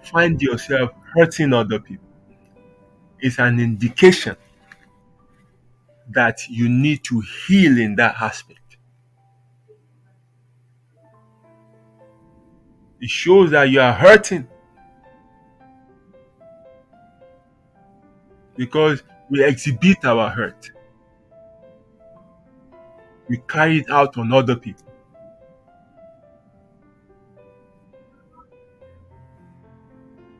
find yourself hurting other people is an indication that you need to heal in that aspect. It shows that you are hurting because we exhibit our hurt. We carry it out on other people.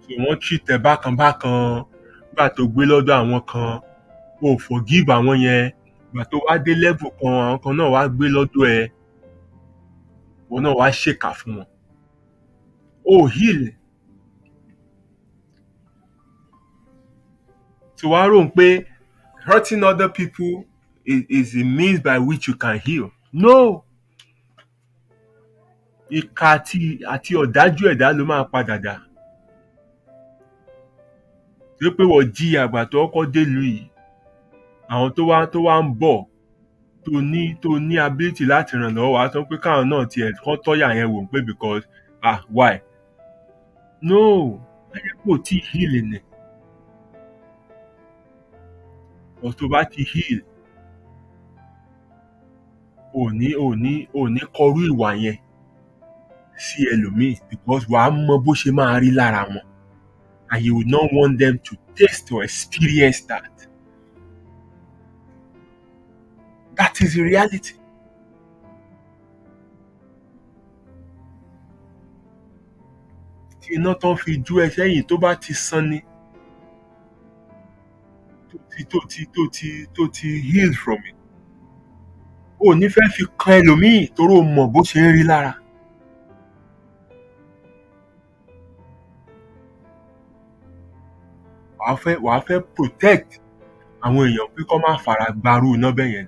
So wọ́n treat ẹ bákan nígbà tó gbé lọ́dọ̀ àwọn kan, o forgive àwọn yẹn, ìgbà tó wá dé level kan àwọn kan náà wá gbé lọ́dọ̀ ẹ, wọn náà wá ṣèkà fún wọn. O heal. So wàá rò pé hurting other people is the means by which you can heal. No. Ìkà àti ọ̀dájú ẹ̀dá ló máa padà dà. Tó pé wọ́n jí àgbà tó kọ́kọ́ délùú yìí, àwọn tó wá ń bọ̀ tó ní ability láti ràn lọ́wọ́ wá sọ pé káwọn náà tiẹ̀ kọ́ tọ́yà yẹn wò pé because why? No, ẹ̀yẹ́ kò tí heal ni. But tó bá ti heal, ò ní kọrú ìwà yẹn sí ẹlòmíì because wàá mọ bó ṣe máa rí lára wọn. And you would not want them to taste or experience that. That is the reality. Tí iná tán fi jú ẹ sẹ́yìn tó bá ti sán ni, tó ti heal from it, ò ní fẹ́ fi kan ẹlòmíì torí o mọ̀ bó ṣe ń rí lára. Wàá fẹ́ protect àwọn èèyàn pé kó má fara gbarú iná bẹ́ẹ̀ yẹn.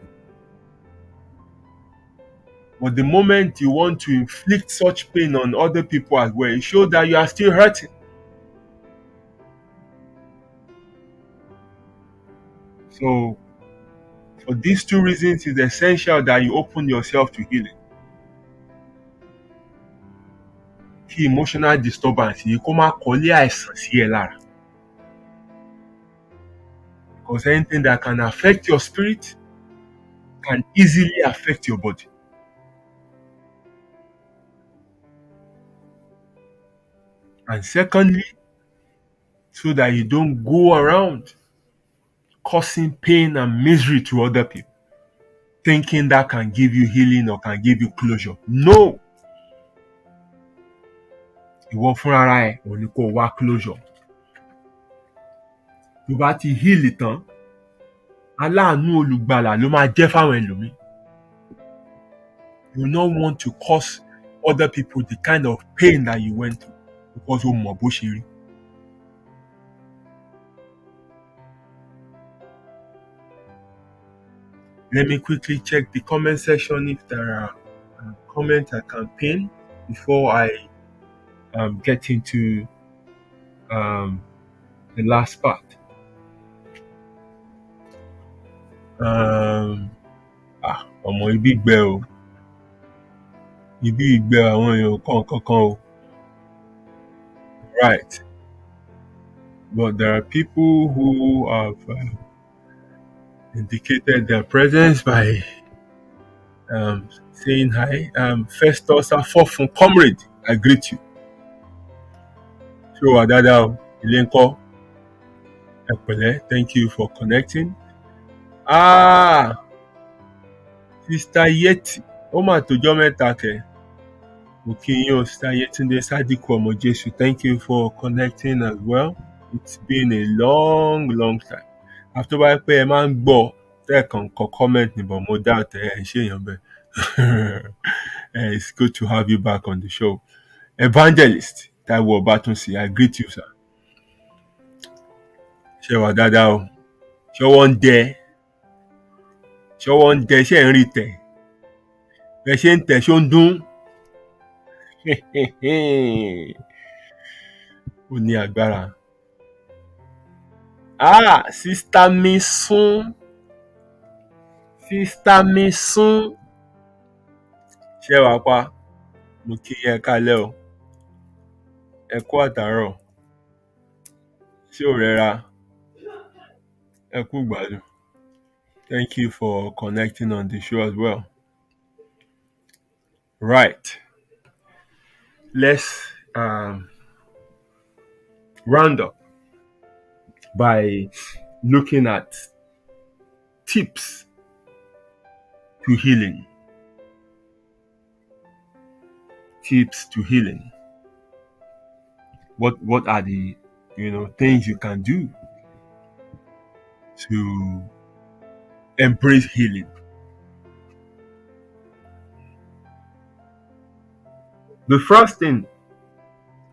But the moment you want to inflict such pain on other people as well, it shows that you are still hurting. So, for these two reasons, it's essential that you open yourself to healing. Kí emotional disturbance yìí kó má kọ́lé àìsàn sí ẹ lára. Because anything that can affect your spirit can easily affect your body. And secondly, so that you don't go around causing pain and misery to other people, thinking that can give you healing or can give you closure. No. ìwọ fúnra ẹ̀ òun ni kó wá closure. Tó bá ti heal tán, aláàánú olùgbàlà ló máa jẹ́ fáwọn ẹlòmíì. You not want to cause other people the kind of pain that you went through because o mọ̀ bó ṣe rí. Let me quickly check the comment section if there are comments I can pin before I get into the last part. Ọmọ ibi gbẹ o. Ibi ìgbẹ àwọn èèyàn kankan o. Right. But there are people who have indicated their presence by saying hi. Festus Afofun, comrade, I greet you. So Adada Ilenko, thank you for connecting. Sister Yeti, Oma Tojo Meta ke. Mukinyo, Sister Yetunde Sadiku Omo Jesu, thank you for connecting as well. It's been a long time. After I pay a man go, they can comment me, but more doubt it's good to have you back on the show. Evangelist, that were Batunsi, I greet you, sir. Shewa Dadao. Show one day. Show one day, she ain't written. She show dun. Ó ní agbára. Sister Misun. Ṣé wàá pa? Mo kí ẹ kálẹ́ o. Ẹ kú àtàárọ̀. Ṣé ò rẹra? Ẹ kú gbádùn. Thank you for connecting on the show as well. Right. Let's round up by looking at tips to healing. Tips to healing. What are the things you can do to embrace healing? The first thing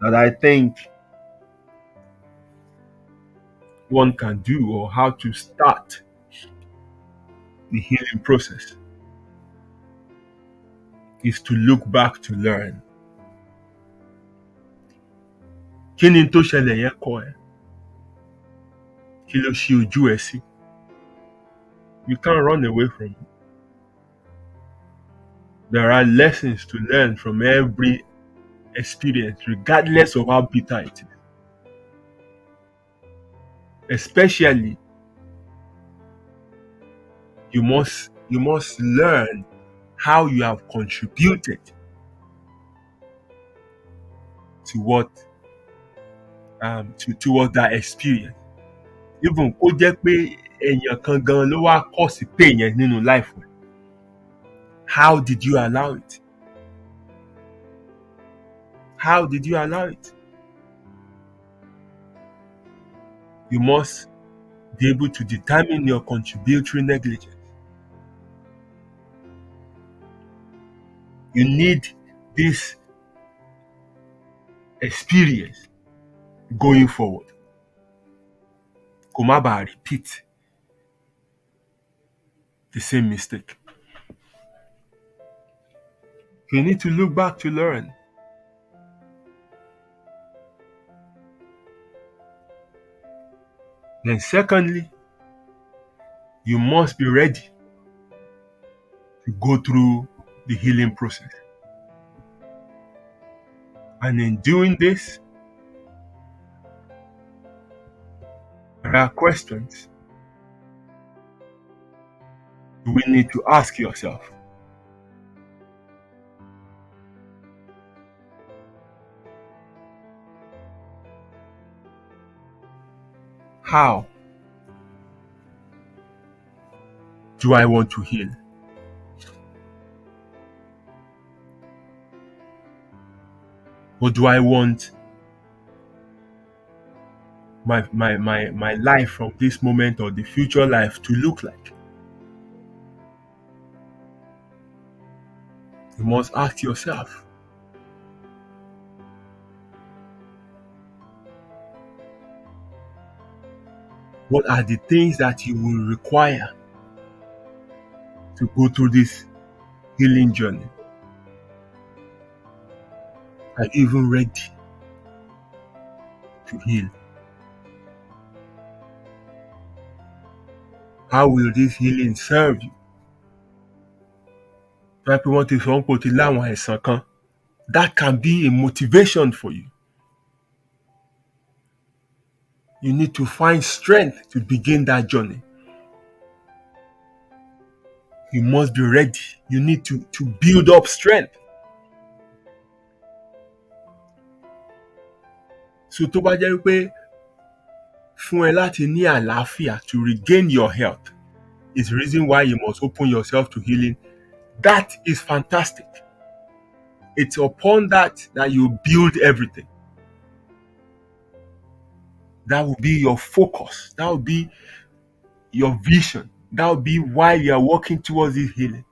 that I think one can do, or how to start the healing process, is to look back to learn. Kí ni tó ṣẹlẹ̀ yẹn kọ́ ẹ? Kí ló ṣí ojú ẹ sí? You can't run away from it. There are lessons to learn from every experience, regardless of how bitter it is. Especially, you must learn how you have contributed to what towards that experience. Even kó jẹ́ pé èèyàn kan gan ló wá cause pain yẹn nínú life. How did you allow it? How did you allow it? You must be able to determine your contributory negligence. You need this experience going forward. Kó má bàa repeat the same mistake. You need to look back to learn. Then secondly, you must be ready to go through the healing process. And in doing this, there are questions you will need to ask yourself. How do I want to heal? What do I want my life from this moment or the future life to look like? You must ask yourself. What are the things that you will require to go through this healing journey? Are you even ready to heal? How will this healing serve you? People want to sọ pé o ti láwọn àìsàn kan. That can be a motivation for you. You need to find strength to begin that journey. You must be ready. You need to build up strength. So tó bá jẹ́ pé fún ẹ láti ní àlàáfíà, to regain your health, is the reason why you must open yourself to healing. That is fantastic. It's upon that you build everything. That will be your focus. That will be your vision. That will be why you are working towards this healing.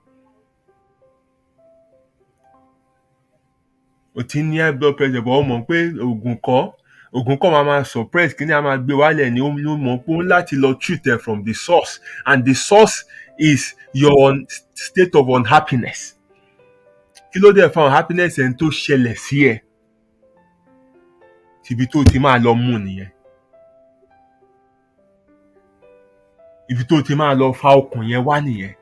O ti ní high blood pressure, but o mọ̀ pé oògùn kọ́ máa suppress kí ni a máa gbé wálẹ̀ ni ó mọ̀ pé ó láti lọ treat ẹ from the source, and the source is your state of unhappiness. Kí ló dé fa unhappiness ẹni tó ṣẹlẹ̀ sí ẹ? Ibi tó ti máa lọ mú nìyẹn. Ibi tó ti máa lọ fa okùn yẹn wá nìyẹn.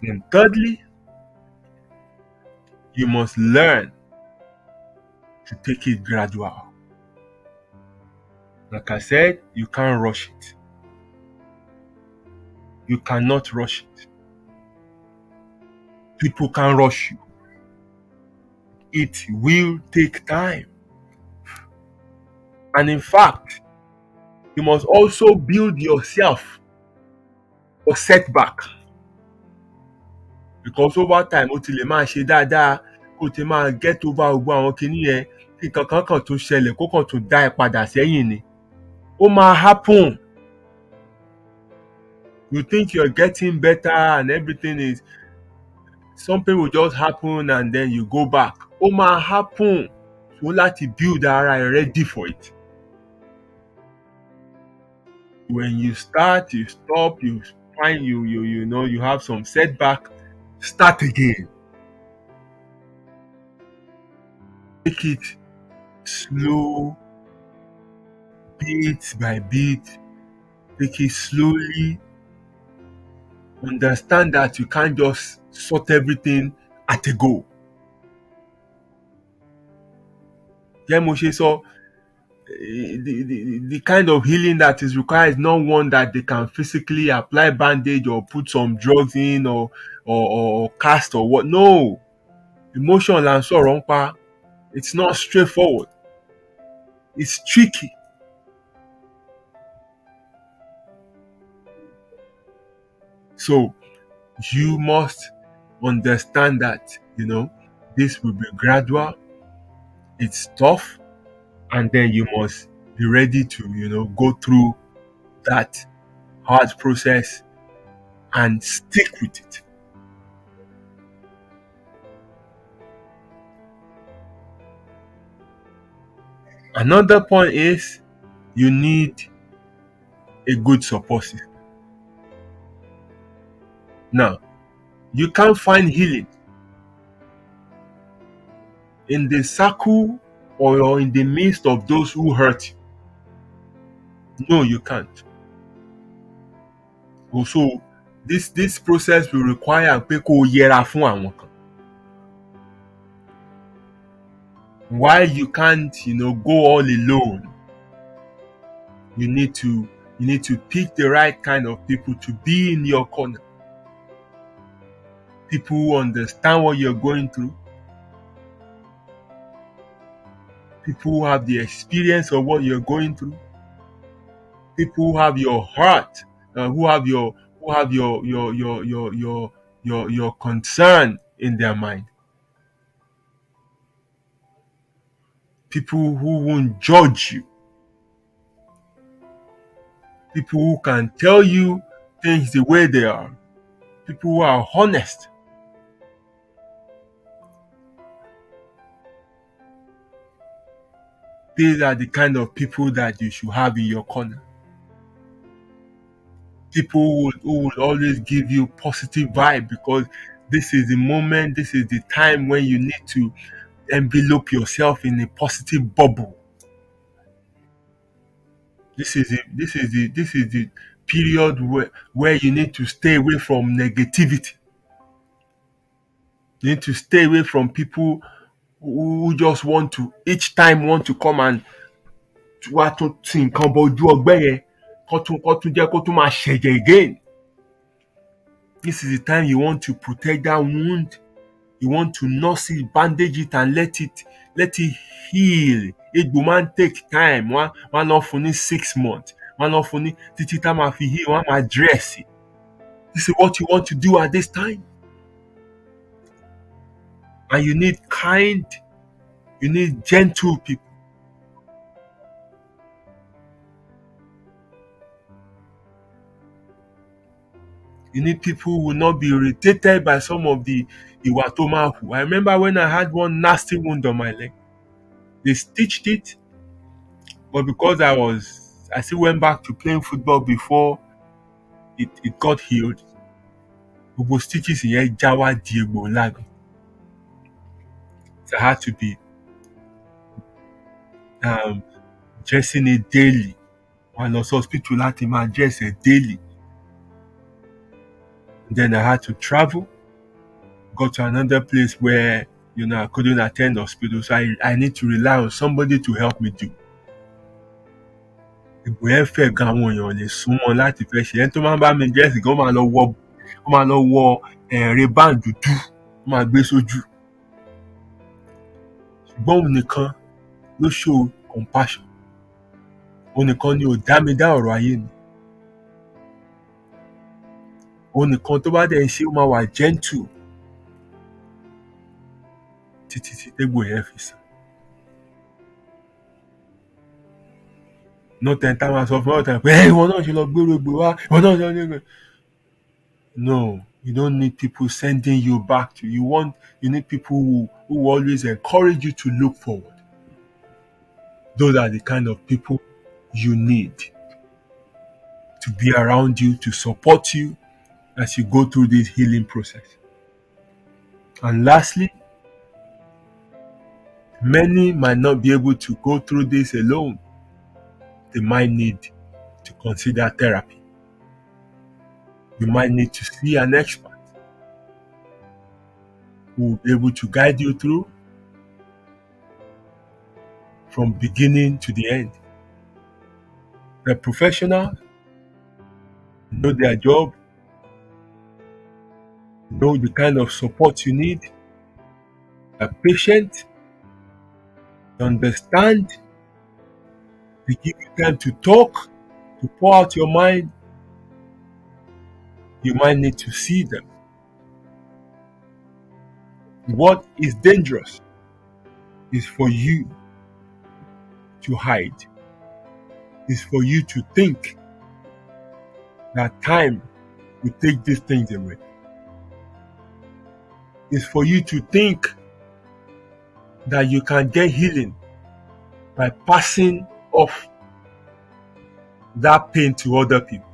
And thirdly, you must learn to take it gradual. Like I said, you can't rush it. You cannot rush it. People can rush you. It will take time. And in fact, you must also build yourself for setback. Because over time, o ti lè máa ṣe dáadáa, kó ti máa get over gbogbo àwọn kinní yẹn, kí kankan kan tó ṣẹlẹ̀ kó kàn tó dá ẹ padà sẹ́yìn ni. Ó máa happen. You think you're getting better and everything is, something will just happen and then you go back. Ó máa happen. So láti build ara ẹ ready for it. When you start, you stop, you find you have some setback, start again. Take it slow, bit by bit. Take it slowly. Understand that you can't just sort everything at a go. Yeah, mo ṣe sọ, the kind of healing that is required is not one that they can physically apply bandage or put some drugs in or cast or what. No. Emotion là ń sọ̀rọ̀ nípa. It's not straightforward. It's tricky. So you must understand that, this will be gradual. It's tough. And then you must be ready to, go through that hard process and stick with it. Another point is you need a good support system. Now, you can't find healing in the circle or in the midst of those who hurt you. No, you can't. Also, this process will require pé kó yẹra fún àwọn kan. Why you can't, go all alone? You need to pick the right kind of people to be in your corner. People who understand what you're going through. People who have the experience of what you're going through. People who have your heart, who have your your concern in their mind. People who won't judge you. People who can tell you things the way they are. People who are honest. These are the kind of people that you should have in your corner. People who would always give you positive vibe, because this is the moment, this is the time when you need to envelope yourself in a positive bubble. This is the period where you need to stay away from negativity. You need to stay away from people who just want to each time want to come and wá tún ti nǹkan bọ ojú ọgbẹ́ yẹn kó tún jẹ́ kó tún máa ṣẹ̀jẹ̀ again. This is the time you want to protect that wound. You want to nurse it, bandage it, and let it heal. Egbò máa ń take time. Wọ́n lọ fún ní 6 months. Wọ́n lọ fún ní títí tá máa fi heal. Wọ́n máa dress it. This is what you want to do at this time. And you need kind, you need gentle people. You need people who will not be irritated by some of the ìwà tó máa hù. I remember when I had one nasty wound on my leg. They stitched it, but because I still went back to playing football before it got healed. Gbogbo stitches yẹn já wá di egbò ńlá gan. So I had to be dressing it daily. Wọ́n lọ sí hospital láti máa dress it daily. Then I had to travel, go to another place where I couldn't attend hospital, so I need to rely on somebody to help me do. Ìgbò yẹn fẹ́ gan, àwọn èèyàn ò lè súnmọ́ láti fẹ́ ṣe. Ẹni tó máa ń bá mi dress gan máa lọ wọ Ray-Ban dúdú, ó máa gbé sójú. Ṣùgbọ́n òun nìkan ló show compassion. Òun nìkan ni ò dá mi dá ọ̀rọ̀ ayé mi. Òun nìkan tó bá dẹ̀ ń ṣe ó máa wà gentle títí tí tégbò yẹn fi sàn. No ten tá máa sọ fún ọ̀tá pé ìwọ náà ṣe lọ gbèrò egbò wá, ìwọ náà ṣe lọ gbèrò. No, you don't need people sending you back to you. You need people who always encourage you to look forward. Those are the kind of people you need to be around you, to support you as you go through this healing process. And lastly, many might not be able to go through this alone. They might need to consider therapy. You might need to see an expert who will be able to guide you through from beginning to the end. They're professionals, know their job, know the kind of support you need, are patient, understand, they give you time to talk, to pour out your mind. You might need to see them. What is dangerous is for you to hide, is for you to think that time will take these things away. It's for you to think that you can get healing by passing off that pain to other people.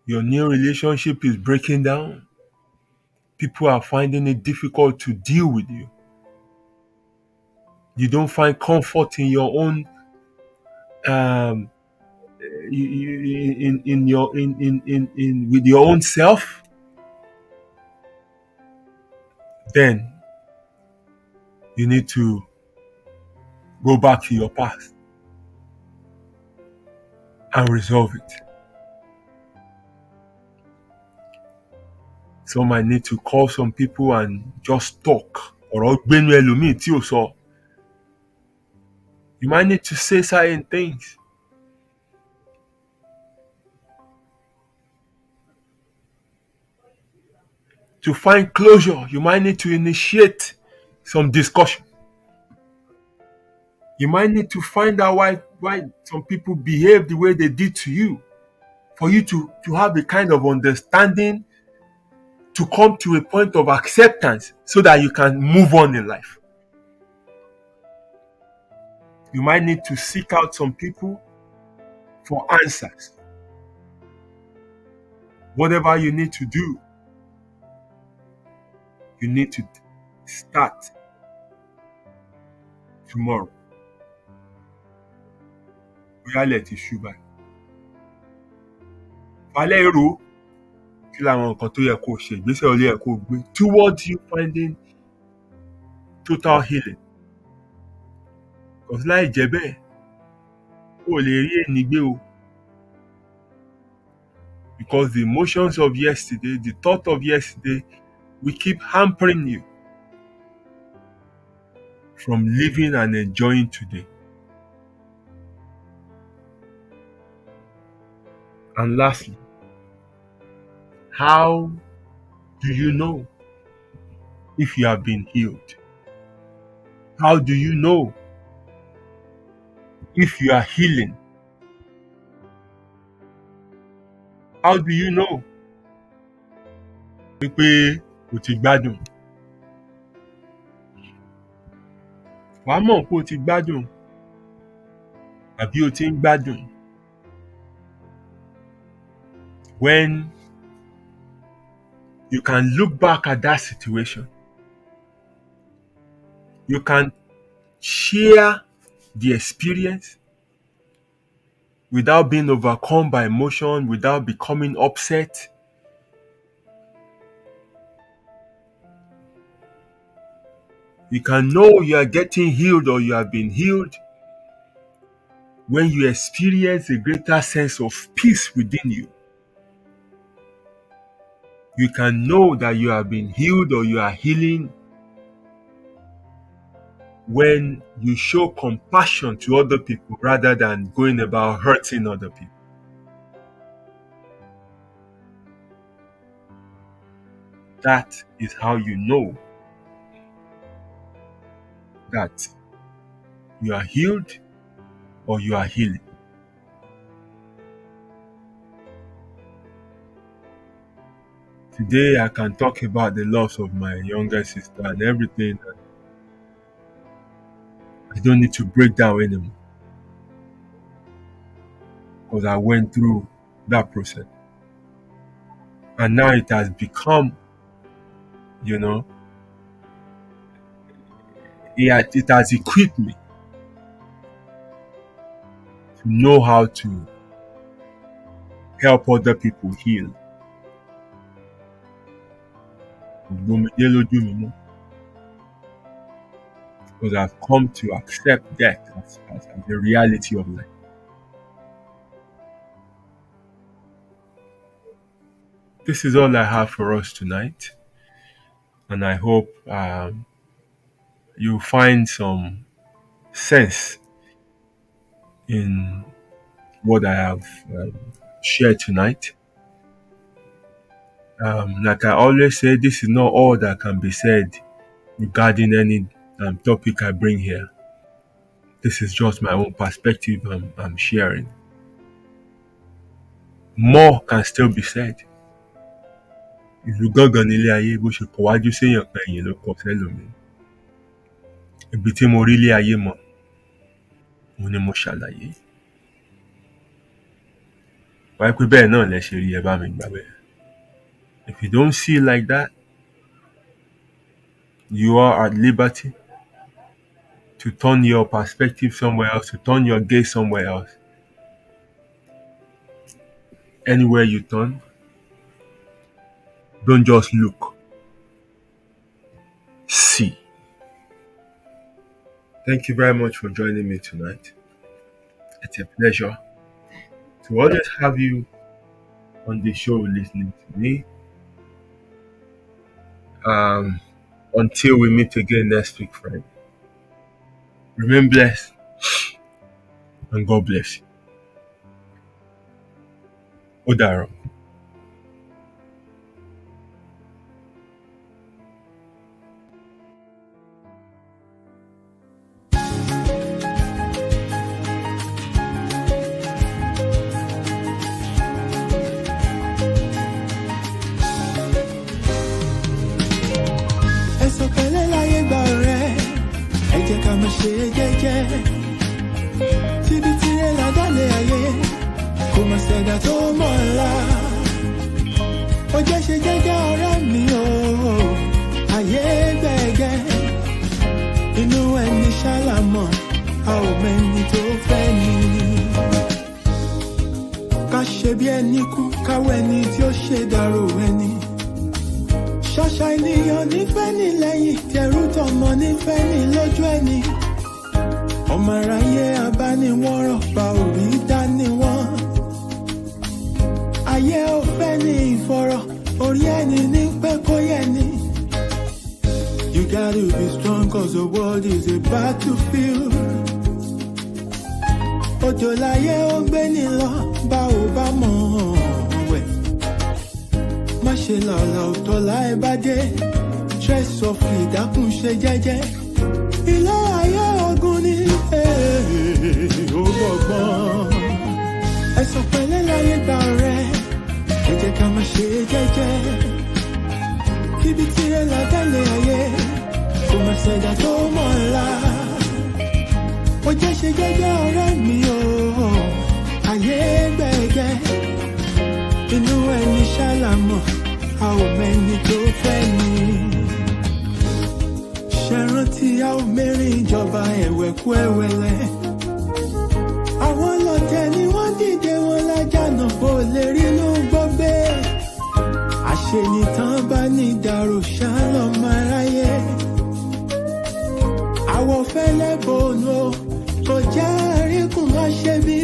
Your new relationship is breaking down. People are finding it difficult to deal with you. You don't find comfort in your own with your own self. Then you need to go back to your past and resolve it. So might need to call some people and just talk. You might need to say certain things To find closure, you might need to initiate some discussion. You might need to find out why some people behave the way they did to you, for you to have a kind of understanding, to come to a point of acceptance so that you can move on in life. You might need to seek out some people for answers. Whatever you need to do, you need to start tomorrow. Reality ṣùgbọ́n. Falẹ́ èrò kí làwọn nǹkan tó yẹ kó ṣe ìgbésẹ̀ olè yẹ kó gbé towards you finding total healing. Because láì jẹ́ bẹ́ẹ̀, o lè rí ẹni gbé o. Because the emotions of yesterday, the thought of yesterday, will keep hampering you from living and enjoying today. And lastly, how do you know if you have been healed? How do you know if you are healing? How do you know wípé o ti gbádùn? Wàá mọ̀ pé o ti gbádùn àbí o ti ń gbádùn when you can look back at that situation. You can share the experience without being overcome by emotion, without becoming upset. You can know you are getting healed or you have been healed when you experience a greater sense of peace within you. You can know that you have been healed or you are healing when you show compassion to other people rather than going about hurting other people. That is how you know that you are healed or you are healing. Today I can talk about the loss of my younger sister and everything. I don't need to break down anymore because I went through that process. And now it has become, it has equipped me to know how to help other people heal. Because I've come to accept death as the reality of life. This is all I have for us tonight. And I hope you find some sense in what I have shared tonight. Like I always say, this is not all that can be said regarding any topic I bring here. This is just my own perspective I'm sharing. More can still be said. Ìlú gángan nílé ayé bó ṣe kọ̀ wájú séèyàn kan ẹ̀yìn ló kọ sẹ́lòmíì. Ibi tí mo rí ilé ayé mọ̀, òun ni mo ṣàlàyé. Wáyé pé bẹ́ẹ̀ náà lẹ ṣe rí ẹ bá mi gbà bẹ́ẹ̀. If you don't see like that, you are at liberty to turn your perspective somewhere else, to turn your gaze somewhere else. Anywhere you turn, don't just look. See. Thank you very much for joining me tonight. It's a pleasure to always have you on the show listening to me. Until we meet again next week, friend. Remain blessed and God bless you. Ó dàárọ̀. bí ẹni kú káwọ́ ẹni tí ó ṣe dàrú ẹni. Ṣàṣà ènìyàn nífẹ̀ẹ́ ní lẹ́yìn tẹrú tọmọ nífẹ̀ẹ́ ní lójú ẹni. Ọmọ aráyé abániwọ́rọ̀ bá òrí dání wọ́n. Ayé ò fẹ́ ní ìfọ̀rọ̀ orí ẹni ní pẹ́ kó yẹ ni. You gotta be strong cause the world is a battlefield. Òjò láyé ó gbé ní lọ bá ò bá mọ̀ wẹ̀. Má ṣe làlà òtọ́ láì bá dé. Tread softly dákun ṣe jẹ́jẹ́. Ilé ayé ogun ni ó gbọ̀gbọ́n. Ẹ̀sọ̀ pẹ̀lẹ́ láyé gbà rẹ̀. Ẹ jẹ́ ká má ṣe jẹ́jẹ́. Kíbi tí ẹ là tẹ́lẹ̀ ayé. Kò má ṣẹ̀dá tó mọ̀ ńlá. Ó jẹ́ ṣe jẹ́jẹ́ ọ̀rẹ́ mi o. Ayé gbẹ̀gẹ́. Inú ẹni ṣàlàmọ̀. A ò mẹ́ni tó fẹ́ ni. Ṣé rántí a ò mẹ́rin ìjọba ẹ̀wẹ̀kú ẹ̀wẹ̀lẹ̀. Àwọn lọ́tẹ̀ ni wọ́n dìde wọn lájànà kó lè rí inú gbọ́gbé. Àṣenìtàn bá ní ìdàrú ṣálọ̀ máa ráyè. Àwọ̀ fẹ́lẹ́ bòónù kò jẹ́ àríkùn má ṣe bí.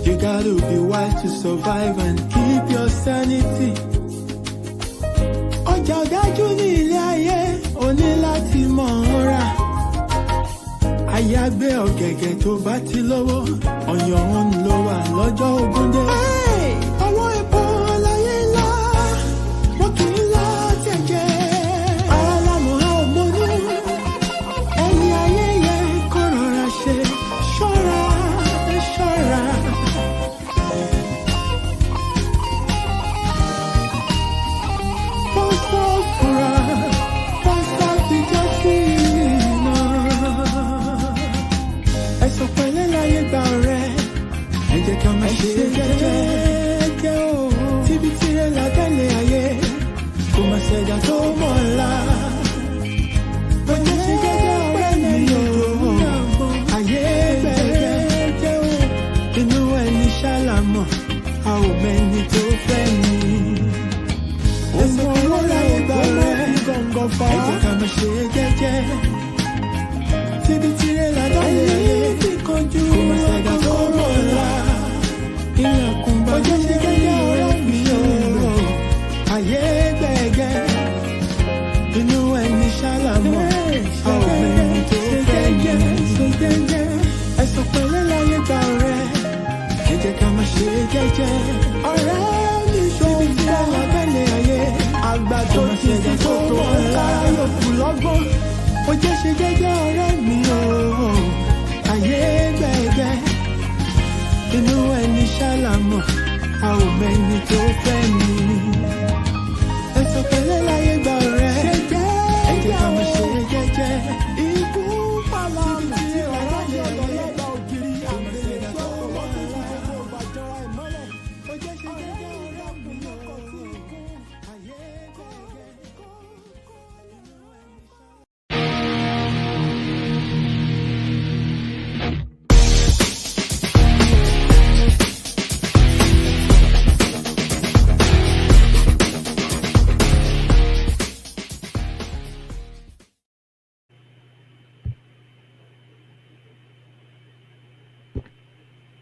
You gotta be wise to survive and keep your sanity. Ọjà ọ̀dájú ní ilé ayé o ní láti mọ̀ ọ́n rà. Àyàgbé ọ̀gẹ̀gẹ̀ tó bá ti lówó ọ̀yàn òun ló wà lọ́jọ́ ogún dé. Ọwọ́ epo láyé ńlá wọ́n kì í lọ jẹ̀jẹ̀. Alámọ̀ a ò mọ̀nú ẹni ayé yẹ kó rọra ṣe ṣọ́ra ṣọ́ra. Ẹ̀sọ̀ pẹ̀lẹ́ láyé gbà rẹ̀. Ẹ jẹ́ ká má ṣe jẹ́jẹ́ o. Tíbi tí ẹ là tẹ́lẹ̀ ayé. Kò má ṣẹ̀dá tó mọ̀ ńlá. Ó jẹ́ ṣe jẹ́jẹ́ ọ̀rẹ́ mi o. Ayé gbẹ̀gẹ́ o. Inú ẹni ṣàlàmọ̀. A ò mẹ́ni tó fẹ́ ni. Ẹ̀sọ̀ pẹ̀lẹ́ láyé gbà rẹ̀. Ẹ jẹ́ ká má ṣe jẹ́jẹ́. Tíbi tí ẹ là tẹ́lẹ̀ ayé. Kò má ṣẹ̀dá tó mọ̀ ńlá. Ilẹ̀kùn bá jẹ́ ṣe jẹ́jẹ́ ọ̀rẹ́ mi o. Ayé gbẹ̀gẹ́. Inú ẹni ṣàlàmọ̀. A ò mẹ́ni tó fẹ́ ni. Ẹ̀sọ̀ pẹ̀lẹ́ láyé gbà rẹ̀. Ẹ jẹ́ ká má ṣe jẹ́jẹ́. Ọ̀rẹ́ mi ṣòwò tí a là tẹ́lẹ̀ ayé. Àgbà tó ti ṣe tó mọ̀ ńlá. Yòókù lọ́gbọ́n. Ó jẹ́ ṣe jẹ́jẹ́ ọ̀rẹ́ mi o. Ayé gbẹ̀gẹ́. Inú ẹni ṣàlàmọ̀. A ò mẹ́ni tó fẹ́